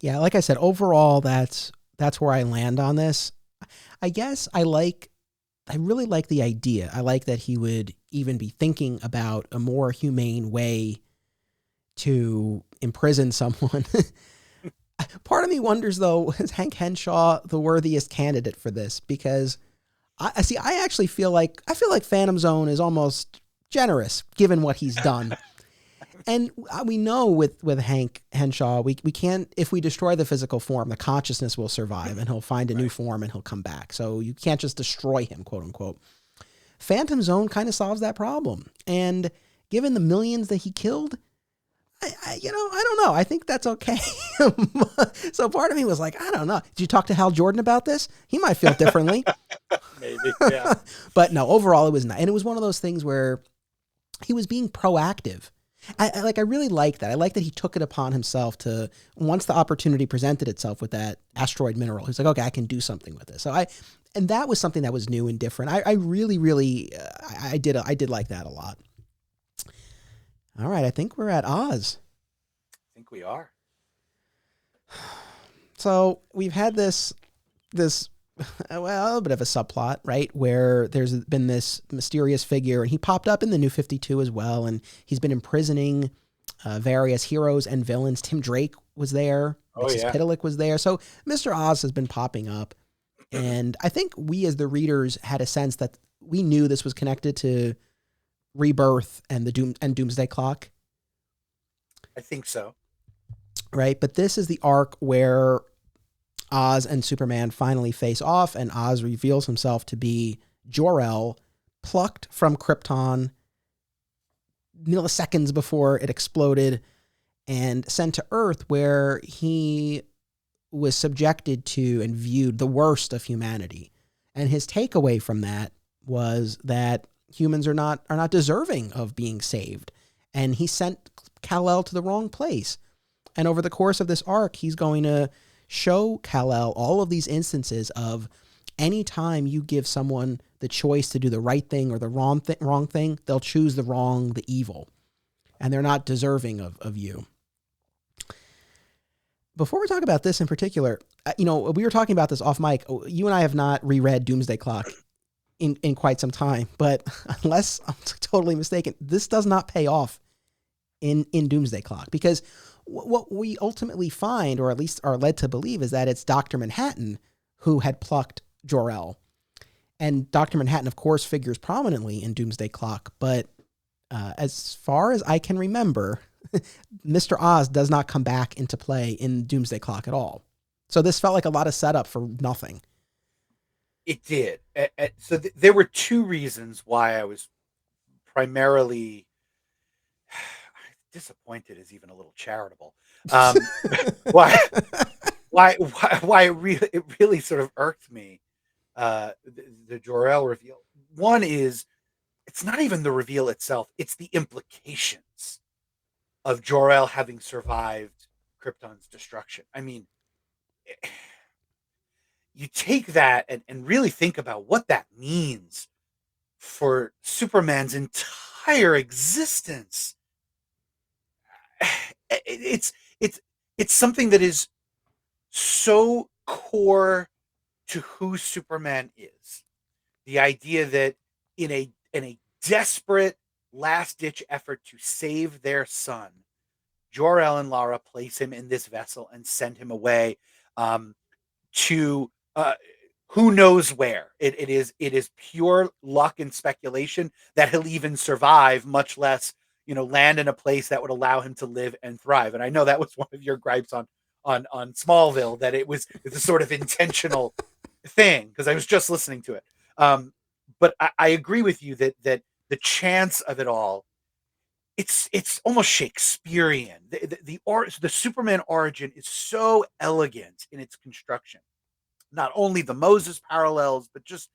Yeah, like I said, overall, that's where I land on this. I guess I really like the idea. I like that he would even be thinking about a more humane way to imprison someone. Part of me wonders, though, is Hank Henshaw the worthiest candidate for this? Because I actually feel like Phantom Zone is almost generous given what he's done. And we know with Hank Henshaw, we can't, if we destroy the physical form, the consciousness will survive and he'll find a new form and he'll come back. So you can't just destroy him, quote unquote. Phantom Zone kind of solves that problem. And given the millions that he killed, I don't know. I think that's okay. So part of me was like, I don't know. Did you talk to Hal Jordan about this? He might feel differently. Maybe, yeah. But no, overall it was not. And it was one of those things where he was being proactive. I really like that. I like that he took it upon himself to, once the opportunity presented itself with that asteroid mineral, he's like, okay, I can do something with this. And that was something that was new and different. I really, I did like that a lot. All right. I think we're at Oz. I think we are. So we've had this, well, a bit of a subplot, right? Where there's been this mysterious figure, and he popped up in the New 52 as well, and he's been imprisoning various heroes and villains. Tim Drake was there. Mrs. Pitalik was there. So Mr. Oz has been popping up, and I think we as the readers had a sense that we knew this was connected to Rebirth and the Doomsday Clock. I think so. Right, but this is the arc where Oz and Superman finally face off, and Oz reveals himself to be Jor-El, plucked from Krypton milliseconds before it exploded and sent to Earth, where he was subjected to and viewed the worst of humanity. And his takeaway from that was that humans are not deserving of being saved. And he sent Kal-El to the wrong place. And over the course of this arc, he's going to show Kal-El all of these instances of any time you give someone the choice to do the right thing or the wrong thing, they'll choose the wrong, the evil. And they're not deserving of you. Before we talk about this in particular, we were talking about this off mic. You and I have not reread Doomsday Clock in quite some time, but unless I'm totally mistaken, this does not pay off in Doomsday Clock, because what we ultimately find, or at least are led to believe, is that it's Dr. Manhattan who had plucked Jor-El. And Dr. Manhattan, of course, figures prominently in Doomsday Clock, but as far as I can remember, Mr. Oz does not come back into play in Doomsday Clock at all. So this felt like a lot of setup for nothing. It did. So there were two reasons why I was primarily disappointed is even a little charitable. Why it really sort of irked me the Jor-El reveal. One is, it's not even the reveal itself; it's the implications of Jor-El having survived Krypton's destruction. I mean, you take that and really think about what that means for Superman's entire existence. It's it's it's something that is so core to who Superman is. The idea that in a desperate last ditch effort to save their son, Jor-El and Lara place him in this vessel and send him away, to who knows where. It is pure luck and speculation that he'll even survive, much less land in a place that would allow him to live and thrive. And I know that was one of your gripes on Smallville, that it's a sort of intentional thing, because I was just listening to it. But I agree with you that the chance of it all, it's almost Shakespearean. The Superman origin is so elegant in its construction. Not only the Moses parallels, but just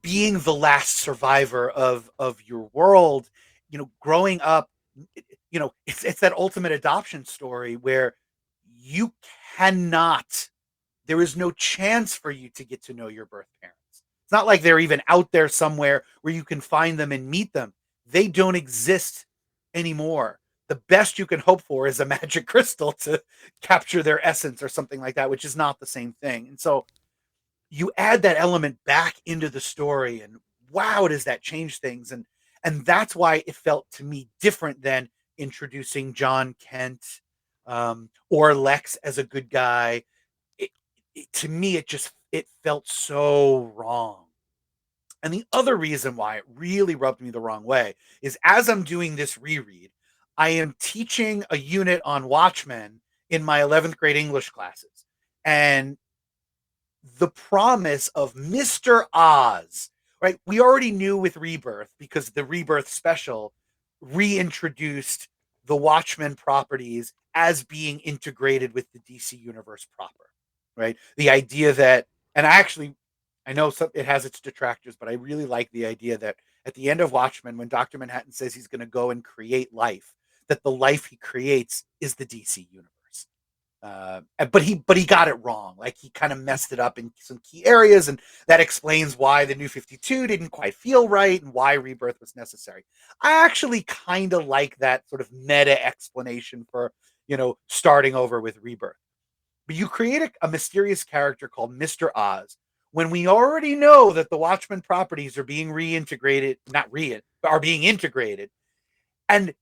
being the last survivor of your world, growing up, it's that ultimate adoption story where you cannot, there is no chance for you to get to know your birth parents. It's not like they're even out there somewhere where you can find them and meet them. They don't exist anymore. The best you can hope for is a magic crystal to capture their essence or something like that, which is not the same thing. And so you add that element back into the story, and wow, does that change things. And that's why it felt to me different than introducing John Kent, or Lex as a good guy. To me, it felt so wrong. And the other reason why it really rubbed me the wrong way is, as I'm doing this reread, I am teaching a unit on Watchmen in my 11th grade English classes. And the promise of Mr. Oz, right? We already knew with Rebirth, because the Rebirth special reintroduced the Watchmen properties as being integrated with the DC universe proper, right? The idea that, and I know it has its detractors, but I really like the idea that at the end of Watchmen, when Dr. Manhattan says he's going to go and create life, that the life he creates is the DC universe. But he got it wrong. Like, he kind of messed it up in some key areas, and that explains why the New 52 didn't quite feel right and why Rebirth was necessary. I actually kind of like that sort of meta explanation for, starting over with Rebirth. But you create a mysterious character called Mr. Oz when we already know that the Watchmen properties are being are being integrated. And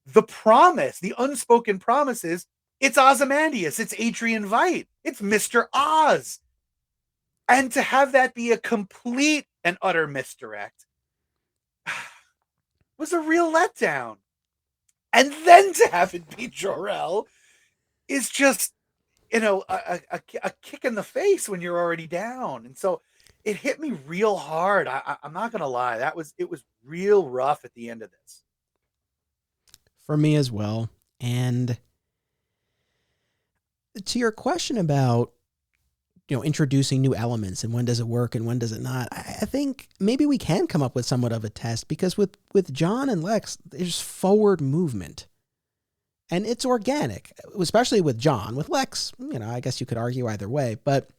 the promise, the unspoken promise is, it's Ozymandias, it's Adrian Veidt, it's Mr. Oz. And to have that be a complete and utter misdirect was a real letdown. And then to have it be Jor-El is just, a kick in the face when you're already down. And so it hit me real hard. I'm not going to lie. It was real rough at the end of this. For me as well. And to your question about, introducing new elements and when does it work and when does it not, I think maybe we can come up with somewhat of a test, because with John and Lex, there's forward movement. And it's organic, especially with John. With Lex, I guess you could argue either way. But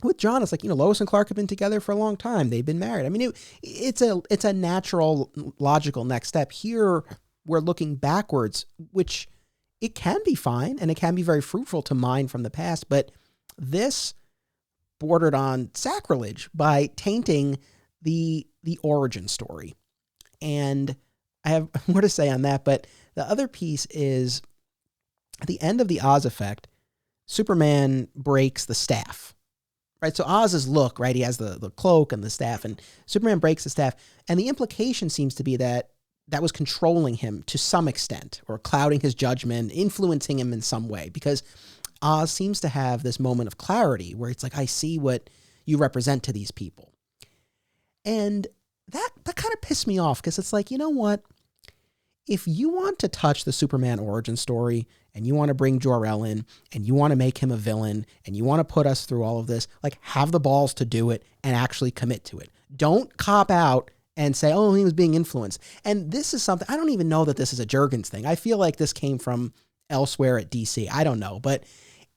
with John, it's like, Lois and Clark have been together for a long time. They've been married. I mean, it's a natural, logical next step. Here, we're looking backwards, which it can be fine, and it can be very fruitful to mine from the past. But this bordered on sacrilege by tainting the origin story. And I have more to say on that, but the other piece is, at the end of the Oz effect, Superman breaks the staff, right? So Oz's look, right? He has the cloak and the staff, and Superman breaks the staff. And the implication seems to be that was controlling him to some extent, or clouding his judgment, influencing him in some way, because Oz seems to have this moment of clarity where it's like, I see what you represent to these people. And that kind of pissed me off, because it's like, you know what? if you want to touch the Superman origin story and you want to bring Jor-El in and you want to make him a villain and you want to put us through all of this, like, have the balls to do it and actually commit to it. Don't cop out and say, oh, he was being influenced. And this is something, I don't even know that this is a Jurgens thing. I feel like this came from elsewhere at DC. I don't know, but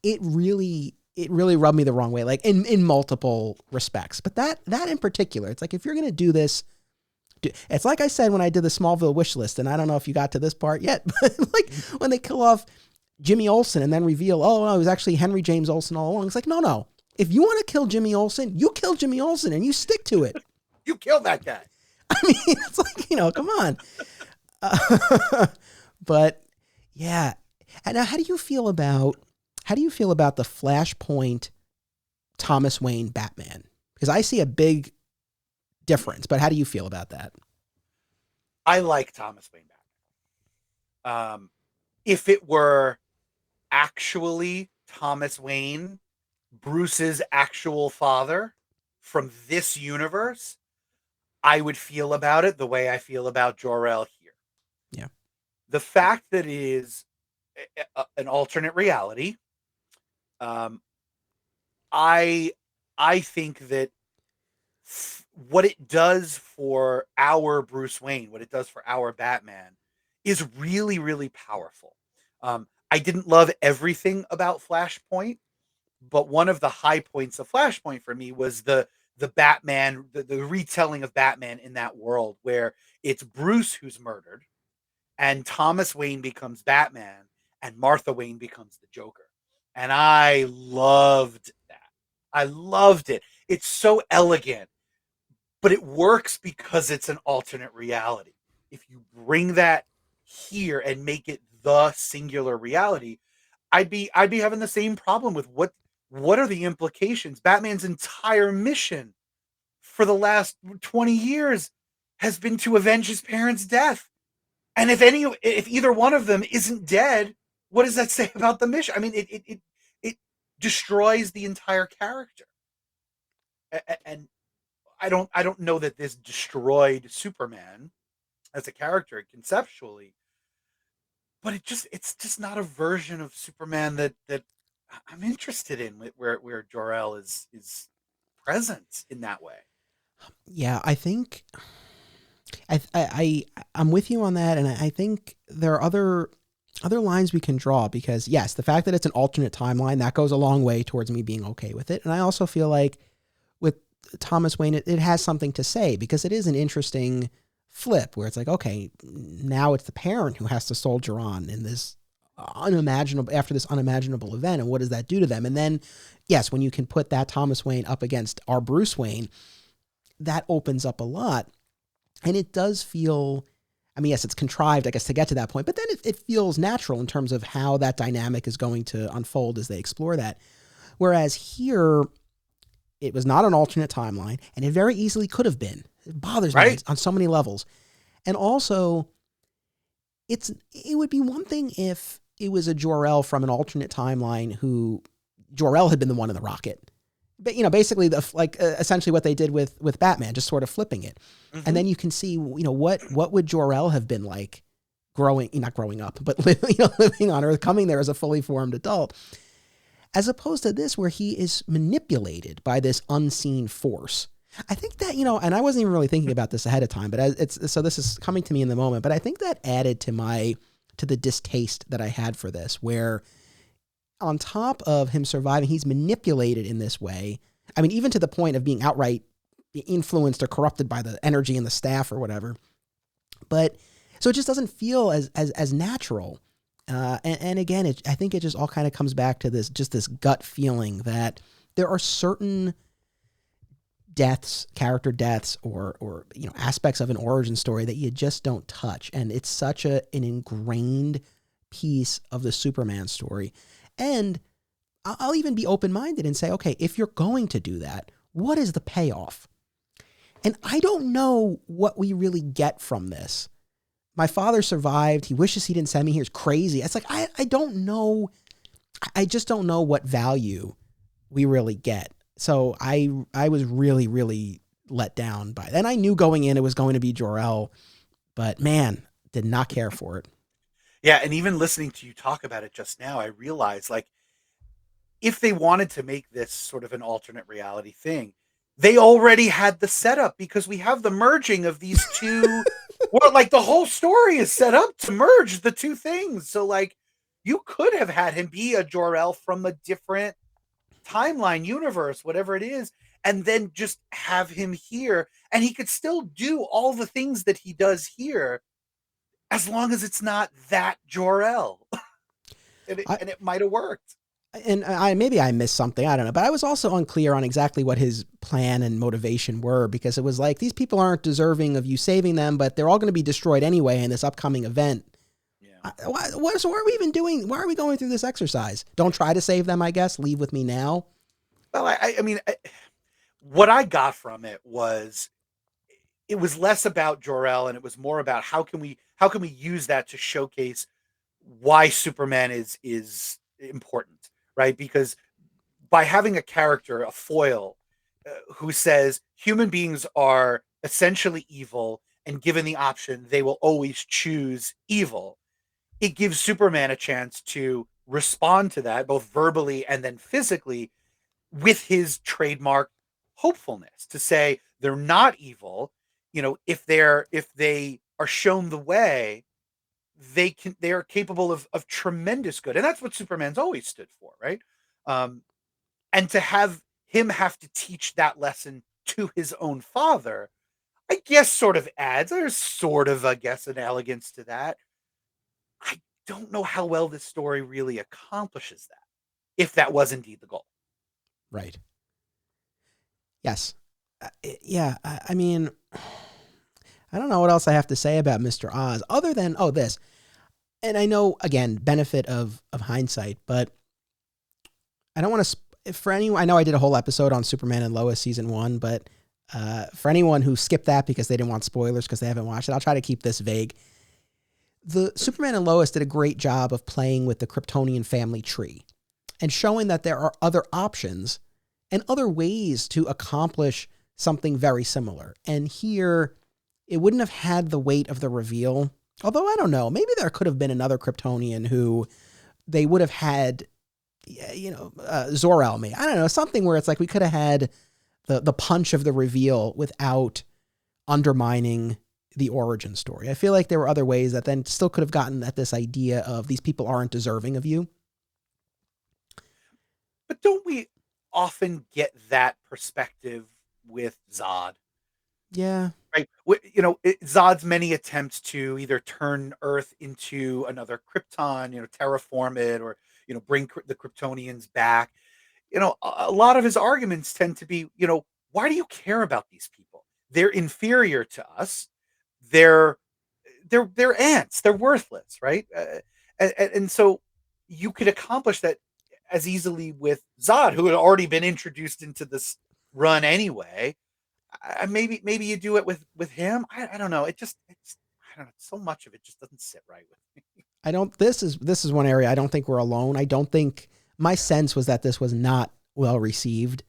it really rubbed me the wrong way, like in multiple respects. But that in particular, it's like, if you're going to do this, it's like I said when I did the Smallville wish list, and I don't know if you got to this part yet, but like when they kill off Jimmy Olsen and then reveal, oh, no, it was actually Henry James Olsen all along. It's like, no. If you want to kill Jimmy Olsen, you kill Jimmy Olsen and you stick to it. You kill that guy. I mean, it's like, come on. But yeah. And now, how do you feel about the Flashpoint Thomas Wayne Batman? Because I see a big difference, but how do you feel about that? I like Thomas Wayne Batman. If it were actually Thomas Wayne, Bruce's actual father from this universe, I would feel about it the way I feel about Jor-El here. Yeah. The fact that it is an alternate reality, I think that what it does for our Bruce Wayne, what it does for our Batman, is really, really powerful. I didn't love everything about Flashpoint, but one of the high points of Flashpoint for me was the Batman, the retelling of Batman in that world, where it's Bruce who's murdered, and Thomas Wayne becomes Batman, and Martha Wayne becomes the Joker. And I loved that. I loved it. It's so elegant. But it works because it's an alternate reality. If you bring that here and make it the singular reality, I'd be having the same problem with what are the implications? Batman's entire mission for the last 20 years has been to avenge his parents' death. And if either one of them isn't dead, what does that say about the mission? I mean, it destroys the entire character. And I don't know that this destroyed Superman as a character conceptually, but it's just not a version of Superman that I'm interested in, where Jor-El is present in that way. Yeah, I think I'm with you on that, and I think there are other lines we can draw, because yes, the fact that it's an alternate timeline, that goes a long way towards me being okay with it. And I also feel like with Thomas Wayne, it has something to say, because it is an interesting flip where it's like, okay, now it's the parent who has to soldier on in this unimaginable event, and what does that do to them? And then, yes, when you can put that Thomas Wayne up against our Bruce Wayne, that opens up a lot. And it does feel, I mean, yes, it's contrived, I guess, to get to that point, but then it feels natural in terms of how that dynamic is going to unfold as they explore that. Whereas here, it was not an alternate timeline, and it very easily could have been. It bothers me on so many levels. And also, it would be one thing if it was a Jor-El from an alternate timeline who Jor-El had been the one in the rocket. But, basically essentially what they did with Batman, just sort of flipping it. Mm-hmm. And then you can see, what would Jor-El have been like not growing up, but living on Earth, coming there as a fully formed adult, as opposed to this, where he is manipulated by this unseen force. I think that, and I wasn't even really thinking about this ahead of time, but so this is coming to me in the moment, but I think that added to the distaste that I had for this, where on top of him surviving, he's manipulated in this way. I mean, even to the point of being outright influenced or corrupted by the energy in the staff or whatever. But so it just doesn't feel as natural. And again, I think it just all kind of comes back to this gut feeling that there are certain deaths, character deaths, or aspects of an origin story that you just don't touch. And it's such an ingrained piece of the Superman story. And I'll even be open-minded and say, okay, if you're going to do that, what is the payoff? And I don't know what we really get from this. My father survived. He wishes he didn't send me here. It's crazy. It's like, I don't know. I just don't know what value we really get. So I was really, really let down by it. And I knew going in it was going to be Jor-El. But man, Did not care for it. Yeah, and even listening to you talk about it just now, I realized, like, if they wanted to make this sort of an alternate reality thing, they already had the setup, because we have the merging of these two. Well, like, the whole story is set up to merge the two things. So, like, you could have had him be a Jor-El from a different timeline, universe, whatever it is, and then just have him here, and he could still do all the things that he does here, as long as it's not that Jor-El. and it might have worked. And maybe I missed something, I don't know, but I was also unclear on exactly what his plan and motivation were, because it was like, these people aren't deserving of you saving them, but they're all going to be destroyed anyway in this upcoming event. Yeah. So what are we even doing? Why are we going through this exercise? Don't try to save them, I guess. Leave with me now. Well, I mean, what I got from it was less about Jor-El, and it was more about how can we use that to showcase why Superman is important, right? Because by having a character, a foil, who says human beings are essentially evil, and given the option, they will always choose evil, it gives Superman a chance to respond to that, both verbally and then physically, with his trademark hopefulness, to say they're not evil. If they are shown the way, they are capable of tremendous good. And that's what Superman's always stood for, right? And to have him have to teach that lesson to his own father, I guess there's sort of, I guess, an elegance to that. I don't know how well this story really accomplishes that, if that was indeed the goal. Right. Yes. Yeah. I mean, I don't know what else I have to say about Mr. Oz other than, this. And I know, again, benefit of hindsight, but I don't want to, for anyone, I know I did a whole episode on Superman and Lois season 1, but for anyone who skipped that because they didn't want spoilers because they haven't watched it, I'll try to keep this vague. The Superman and Lois did a great job of playing with the Kryptonian family tree and showing that there are other options and other ways to accomplish something very similar. And here, it wouldn't have had the weight of the reveal. Although, I don't know, maybe there could have been another Kryptonian who they would have had, Zor-El me. I don't know, something where it's like we could have had the punch of the reveal without undermining the origin story. I feel like there were other ways that then still could have gotten at this idea of these people aren't deserving of you. But don't we often get that perspective with Zod? Yeah. Right. Zod's many attempts to either turn Earth into another Krypton, terraform it, or, bring the Kryptonians back. A lot of his arguments tend to be, why do you care about these people? They're inferior to us. They're ants. They're worthless, right? And so you could accomplish that as easily with Zod, who had already been introduced into this run anyway. Maybe you do it with him. I don't know. I don't know. So much of it just doesn't sit right with me. This is one area I don't think we're alone. I don't think my sense was that this was not well received.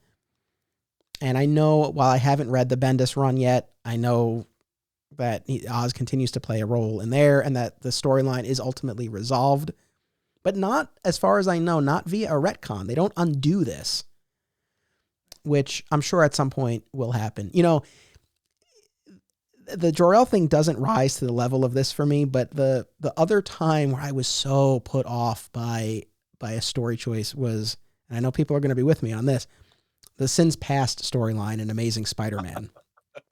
And I know, while I haven't read the Bendis run yet, I know that Oz continues to play a role in there and that the storyline is ultimately resolved, but not, as far as I know, not via a retcon. They don't undo this, which I'm sure at some point will happen. The Jor-El thing doesn't rise to the level of this for me, but the other time where I was so put off by a story choice was, and I know people are going to be with me on this, the Sins Past storyline in Amazing Spider-Man.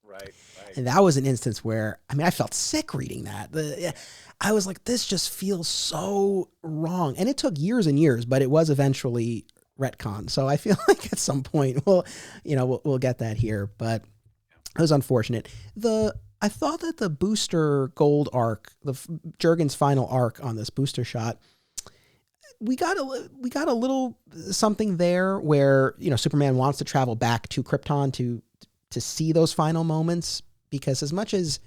Right. And that was an instance where, I felt sick reading that. I was like, this just feels so wrong. And it took years and years, but it was eventually retcon. So I feel like at some point we'll get that here, but it was unfortunate. I thought that the Booster Gold arc, the Jurgens final arc on this booster shot, we got a little something there where, Superman wants to travel back to Krypton to see those final moments, because as much as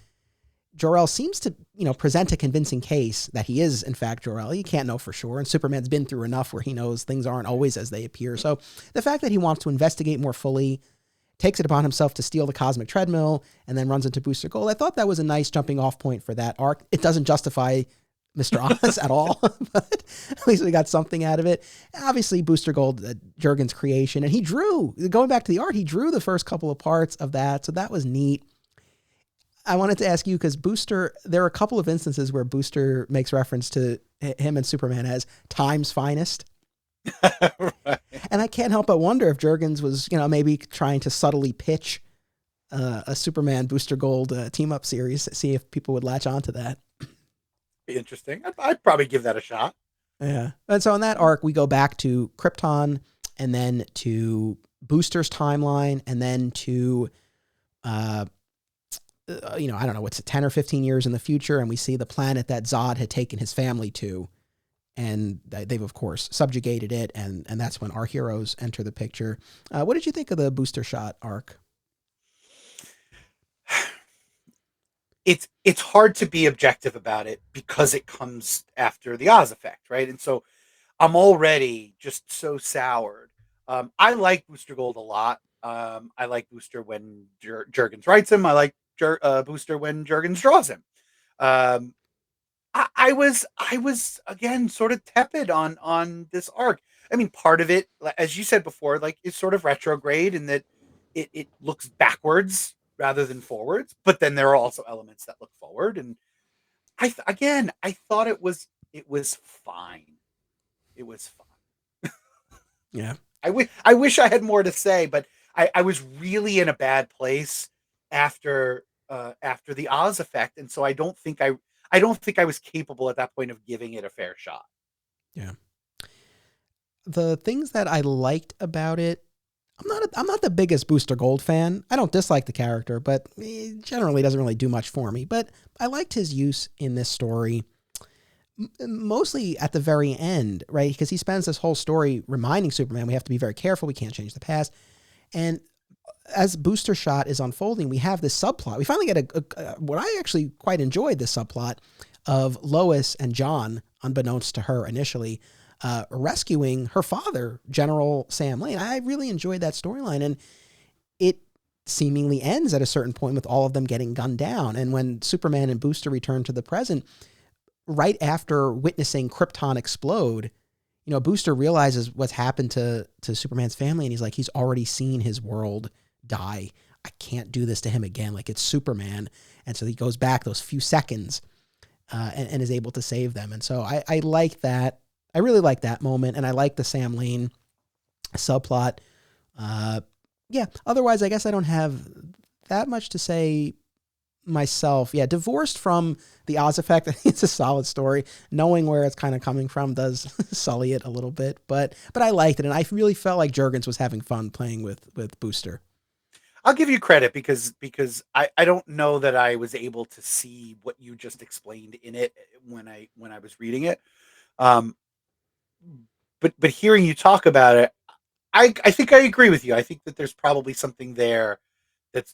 Jor-El seems to, present a convincing case that he is in fact Jor-El, you can't know for sure. And Superman's been through enough where he knows things aren't always as they appear. So the fact that he wants to investigate more fully takes it upon himself to steal the cosmic treadmill and then runs into Booster Gold. I thought that was a nice jumping off point for that arc. It doesn't justify Mr. Oz at all, but at least we got something out of it. Obviously, Booster Gold, Jurgens' creation, and he drew, going back to the art, he drew the first couple of parts of that, so that was neat. I wanted to ask you, because Booster, there are a couple of instances where Booster makes reference to him and Superman as time's finest. Right. And I can't help but wonder if Jurgens was, maybe trying to subtly pitch a Superman Booster Gold team-up series, see if people would latch onto that. Interesting. I'd probably give that a shot. Yeah. And so in that arc, we go back to Krypton and then to Booster's timeline and then to, I don't know, what's it, 10 or 15 years in the future. And we see the planet that Zod had taken his family to. And they've, of course, subjugated it. And that's when our heroes enter the picture. What did you think of the Booster Shot arc? It's hard to be objective about it because it comes after the Oz effect, right? And so I'm already just so soured. I like Booster Gold a lot. I like Booster when Jurgens writes him. I like Booster when Jurgens draws him. I was again sort of tepid on this arc. I mean, part of it, as you said before, like is sort of retrograde in that it looks backwards rather than forwards, but then there are also elements that look forward. And I thought it was fine. It was fine. Yeah. I wish I had more to say, but I was really in a bad place after the Oz effect. And so I don't think I was capable at that point of giving it a fair shot. Yeah. The things that I liked about it, I'm not the biggest Booster Gold fan. I don't dislike the character, but he generally doesn't really do much for me. But I liked his use in this story, mostly at the very end, right? Because he spends this whole story reminding Superman we have to be very careful. We can't change the past. And as Booster Shot is unfolding, we have this subplot. We finally get what I actually quite enjoyed, this subplot of Lois and John, unbeknownst to her initially, rescuing her father, General Sam Lane. I really enjoyed that storyline, and it seemingly ends at a certain point with all of them getting gunned down. And when Superman and Booster return to the present, right after witnessing Krypton explode, Booster realizes what's happened to Superman's family, and he's like, he's already seen his world die. I can't do this to him again. Like, it's Superman. And so he goes back those few seconds and is able to save them. And so I like that. I really like that moment, and I like the Sam Lane subplot. Yeah, otherwise, I guess I don't have that much to say myself. Yeah, divorced from the Oz effect, I think it's a solid story. Knowing where it's kind of coming from does sully it a little bit, but I liked it, and I really felt like Jurgens was having fun playing with Booster. I'll give you credit because I don't know that I was able to see what you just explained in it when I was reading it. But hearing you talk about it, I think I agree with you. I think that there's probably something there that's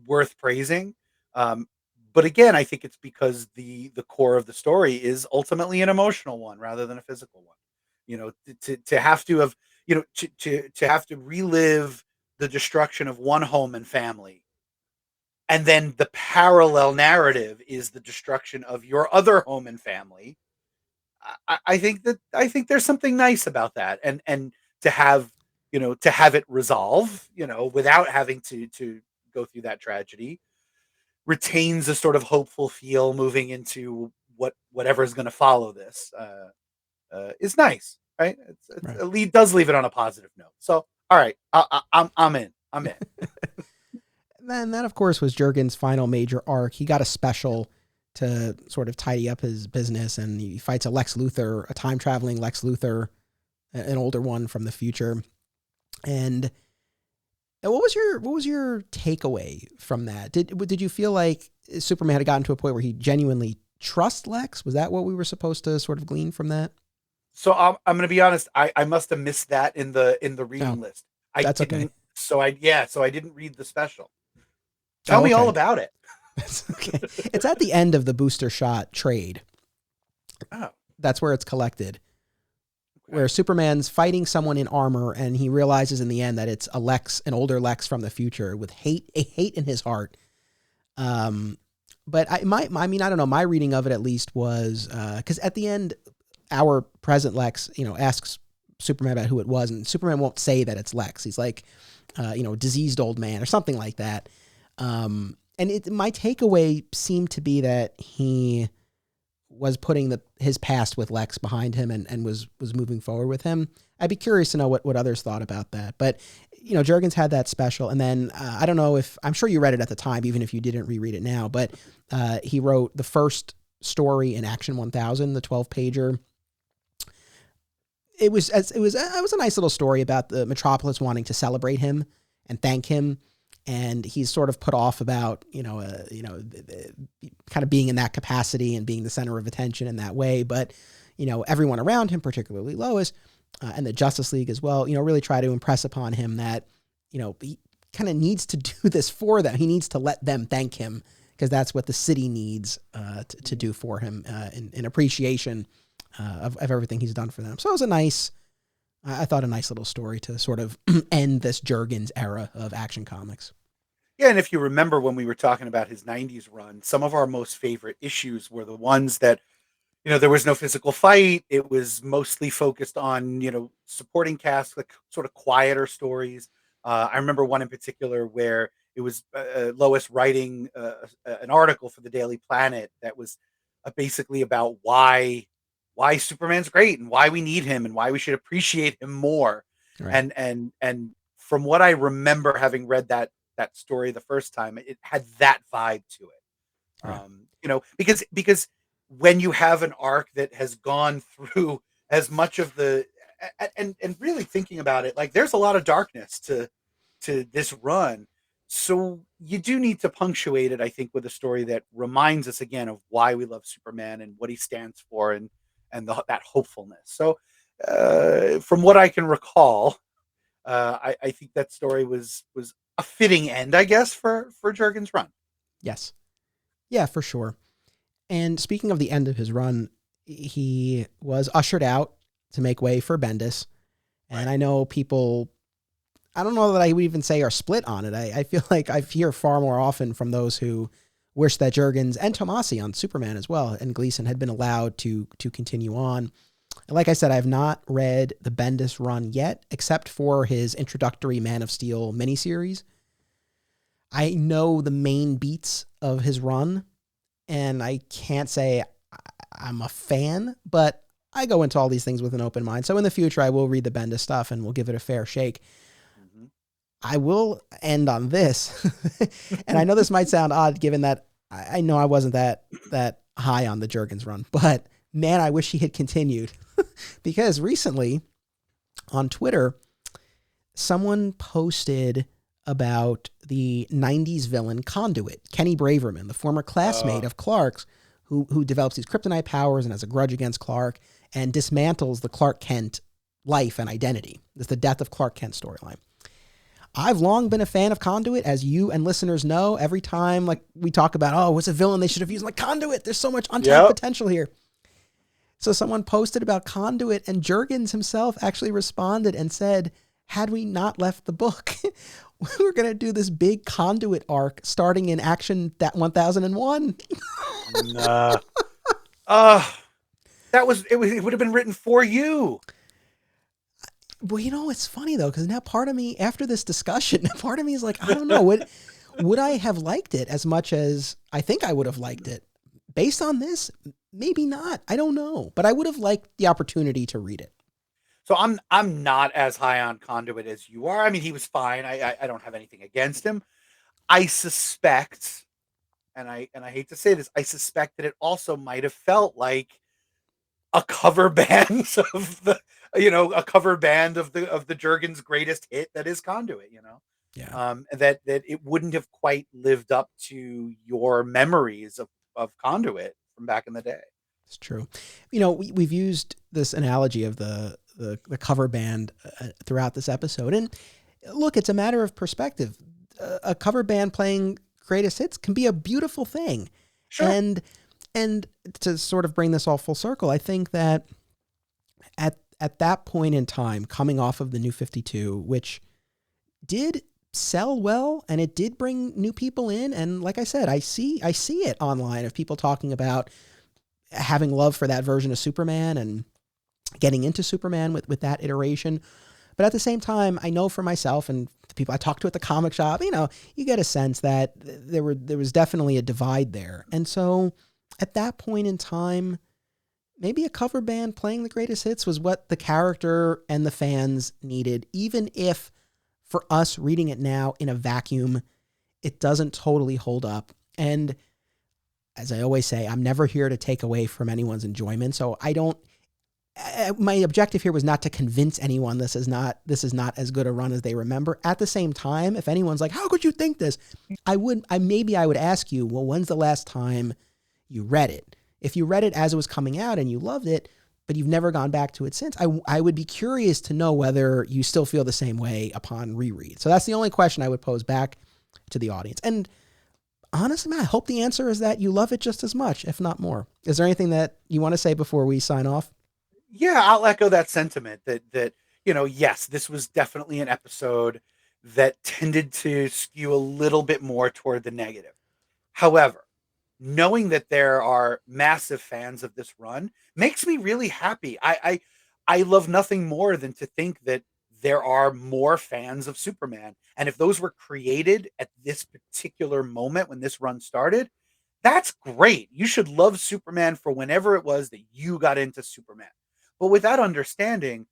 worth praising. But again, I think it's because the core of the story is ultimately an emotional one rather than a physical one. To have to have, to have to relive the destruction of one home and family, and then the parallel narrative is the destruction of your other home and family. I think there's something nice about that, and to have it resolve, without having to go through that tragedy, retains a sort of hopeful feel moving into whatever is going to follow this. Is nice, right? Right. It does leave it on a positive note. So, all right, I'm in. Then that, of course, was Jurgens' final major arc. He got a special to sort of tidy up his business, and he fights a time-traveling Lex Luthor, an older one from the future. And what was your takeaway from that? Did you feel like Superman had gotten to a point where he genuinely trusts Lex? Was that what we were supposed to sort of glean from that? So I'm going to be honest. I must have missed that in the reading list. That's okay. So I didn't read the special. Tell me all about it. That's okay. It's at the end of the Booster Shot trade. Oh, that's where it's collected. where Superman's fighting someone in armor, and he realizes in the end that it's a Lex, an older Lex from the future, with hate in his heart. But I don't know. My reading of it at least was because at the end, our present Lex, asks Superman about who it was, and Superman won't say that it's Lex. He's like, diseased old man or something like that. And my takeaway seemed to be that he was putting his past with Lex behind him and was moving forward with him. I'd be curious to know what others thought about that. But, Jurgens had that special. And then I don't know I'm sure you read it at the time, even if you didn't reread it now, but he wrote the first story in Action 1000, the 12-pager. It was a nice little story about the Metropolis wanting to celebrate him and thank him. And he's sort of put off about, kind of being in that capacity and being the center of attention in that way. But, everyone around him, particularly Lois, and the Justice League as well, really try to impress upon him that, he kind of needs to do this for them. He needs to let them thank him because that's what the city needs to do for him in appreciation of everything he's done for them. So it was I thought a nice little story to sort of end this Jurgens era of Action Comics. Yeah, and if you remember when we were talking about his 90s run, some of our most favorite issues were the ones that, there was no physical fight. It was mostly focused on, supporting cast, like sort of quieter stories. I remember one in particular where it was Lois writing an article for the Daily Planet that was basically about why Superman's great and why we need him and why we should appreciate him more. Right. And from what I remember, having read that story the first time, it had that vibe to it. Right. Because when you have an arc that has gone through as much of and really thinking about it, like there's a lot of darkness to this run. So you do need to punctuate it, I think, with a story that reminds us again of why we love Superman and what he stands for and that hopefulness. So from what I can recall, I think that story was a fitting end, I guess, for Jurgens' run. Yes. Yeah, for sure. And speaking of the end of his run, he was ushered out to make way for Bendis. And right. I know people, I don't know that I would even say are split on it. I feel like I hear far more often from those who wish that Jurgens and Tomasi on Superman as well and Gleason had been allowed to continue on. And like I said, I have not read the Bendis run yet, except for his introductory Man of Steel miniseries. I know the main beats of his run, and I can't say I'm a fan, but I go into all these things with an open mind. So in the future, I will read the Bendis stuff and we'll give it a fair shake. Mm-hmm. I will end on this. And I know this might sound odd given that I know I wasn't that high on the Jurgens run, but man, I wish he had continued. Because recently on Twitter, someone posted about the 90s villain Conduit, Kenny Braverman, the former classmate of Clark's, who develops these kryptonite powers and has a grudge against Clark and dismantles the Clark Kent life and identity. It's the Death of Clark Kent storyline. I've long been a fan of Conduit, as you and listeners know. Every time like we talk about, what's a villain they should have used? I'm like, Conduit, there's so much untapped potential here. So someone posted about Conduit, and Jurgens himself actually responded and said, had we not left the book, we were going to do this big Conduit arc starting in Action 1001. Nah. It would have been written for you. Well, it's funny though, because now part of me, after this discussion, part of me is like, I don't know, would I have liked it as much as I think I would have liked it? Based on this, maybe not. I don't know, but I would have liked the opportunity to read it. So I'm not as high on Conduit as you are. I mean, he was fine. I don't have anything against him. I suspect, and I hate to say this, I suspect that it also might have felt like a cover band of the Jurgens' greatest hit that is Conduit. Yeah. That it wouldn't have quite lived up to your memories of Conduit from back in the day. It's true. We've used this analogy of the cover band throughout this episode. And look, it's a matter of perspective. A cover band playing greatest hits can be a beautiful thing. Sure. And to sort of bring this all full circle, I think that at that point in time, coming off of the New 52, which did sell well and it did bring new people in, and like I said, I see it online of people talking about having love for that version of Superman and getting into Superman with that iteration. But at the same time, I know for myself and the people I talked to at the comic shop, you get a sense that there was definitely a divide there. And so at that point in time, maybe a cover band playing the greatest hits was what the character and the fans needed, even if for us reading it now in a vacuum, it doesn't totally hold up. And as I always say, I'm never here to take away from anyone's enjoyment. So my objective here was not to convince anyone this is not as good a run as they remember. At the same time, if anyone's like, how could you think this? I would ask you, well, when's the last time you read it? If you read it as it was coming out and you loved it, but you've never gone back to it since, I would be curious to know whether you still feel the same way upon reread. So that's the only question I would pose back to the audience. And honestly, man, I hope the answer is that you love it just as much, if not more. Is there anything that you want to say before we sign off? Yeah, I'll echo that sentiment that yes, this was definitely an episode that tended to skew a little bit more toward the negative. However, knowing that there are massive fans of this run makes me really happy. I love nothing more than to think that there are more fans of Superman. And if those were created at this particular moment when this run started, that's great. You should love Superman for whenever it was that you got into Superman. But with that understanding,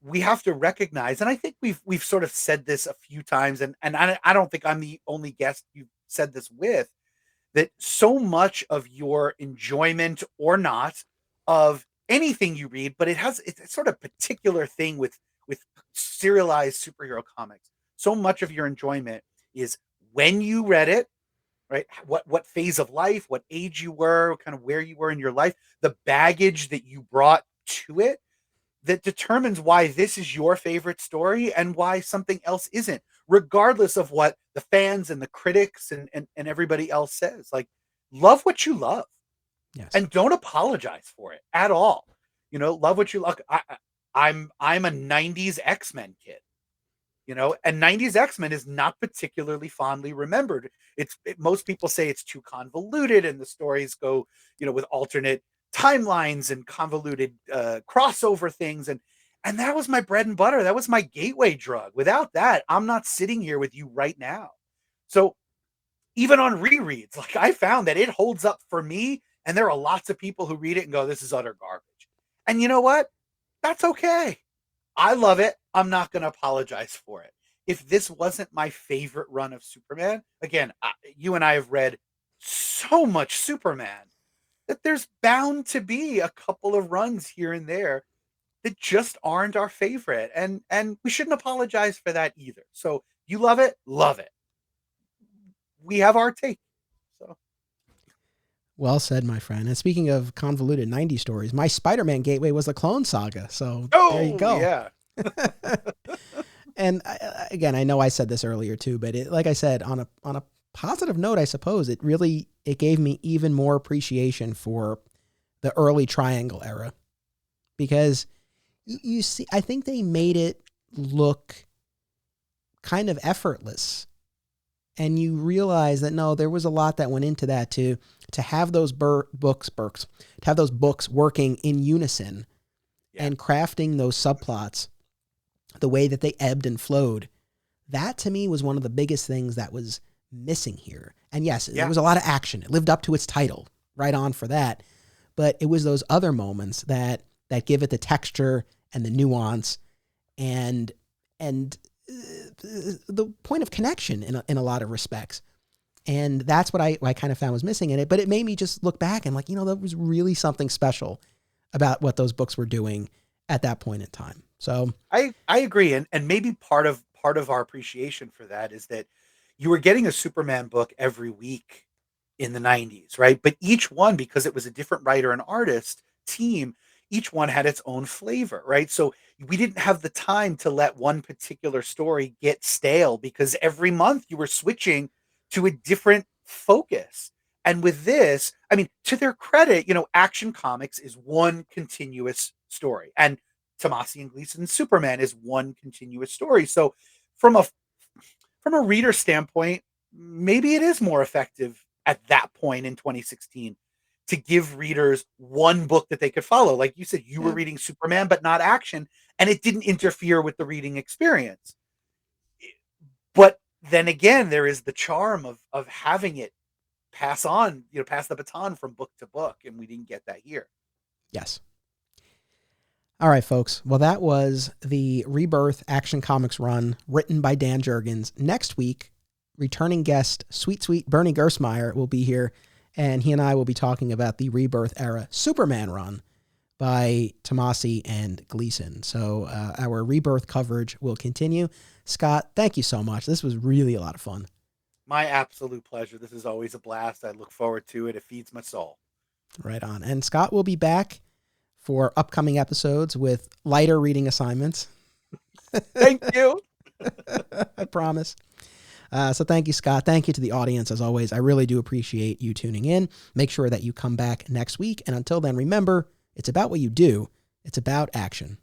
we have to recognize, and I think we've sort of said this a few times, and I don't think I'm the only guest you've said this with, that so much of your enjoyment or not of anything you read, but it's sort of particular thing with serialized superhero comics. So much of your enjoyment is when you read it, right? What phase of life, what age you were, kind of where you were in your life, the baggage that you brought to it that determines why this is your favorite story and why something else isn't, regardless of what the fans and the critics and everybody else says. Like, love what you love. Yes. And don't apologize for it at all. Love what you love. I'm a 90s X-Men kid. And 90s X-Men is not particularly fondly remembered. Most people say it's too convoluted and the stories go, with alternate timelines and convoluted crossover things. And that was my bread and butter. That was my gateway drug. Without that, I'm not sitting here with you right now. So even on rereads, like, I found that it holds up for me. And there are lots of people who read it and go, this is utter garbage. And you know what? That's okay. I love it. I'm not going to apologize for it. If this wasn't my favorite run of Superman, again, you and I have read so much Superman that there's bound to be a couple of runs here and there that just aren't our favorite. And we shouldn't apologize for that either. So you love it, love it. We have our take. So well said, my friend. And speaking of convoluted 90s stories, my Spider-Man gateway was the Clone Saga. So there you go. Yeah. And again, I know I said this earlier too, but like I said, on a positive note, I suppose it gave me even more appreciation for the early Triangle era, because you see, I think they made it look kind of effortless. And you realize that, no, there was a lot that went into that to have those books working in unison, and crafting those subplots the way that they ebbed and flowed. That to me was one of the biggest things that was missing here. And yes, there was a lot of action. It lived up to its title, right on for that. But it was those other moments that give it the texture and the nuance and the point of connection in a lot of respects. And that's what I kind of found was missing in it. But it made me just look back and there was really something special about what those books were doing at that point in time. So I agree. And maybe part of our appreciation for that is that you were getting a Superman book every week in the 90s, right? But each one, because it was a different writer and artist team, each one had its own flavor, right? So we didn't have the time to let one particular story get stale, because every month you were switching to a different focus. And with this, I mean, to their credit, Action Comics is one continuous story. And Tomasi and Gleason's Superman is one continuous story. So from a reader standpoint, maybe it is more effective at that point in 2016 to give readers one book that they could follow. Like you said, you were reading Superman, but not Action, and it didn't interfere with the reading experience. But then again, there is the charm of having it pass on, pass the baton from book to book, and we didn't get that here. Yes. All right, folks. Well, that was the Rebirth Action Comics run written by Dan Jurgens. Next week, returning guest, sweet Bernie Gersmeyer will be here, and he and I will be talking about the Rebirth-era Superman run by Tomasi and Gleason. So our Rebirth coverage will continue. Scott, thank you so much. This was really a lot of fun. My absolute pleasure. This is always a blast. I look forward to it. It feeds my soul. Right on. And Scott will be back for upcoming episodes with lighter reading assignments. Thank you. I promise. So thank you, Scott. Thank you to the audience, as always. I really do appreciate you tuning in. Make sure that you come back next week. And until then, remember, it's about what you do. It's about action.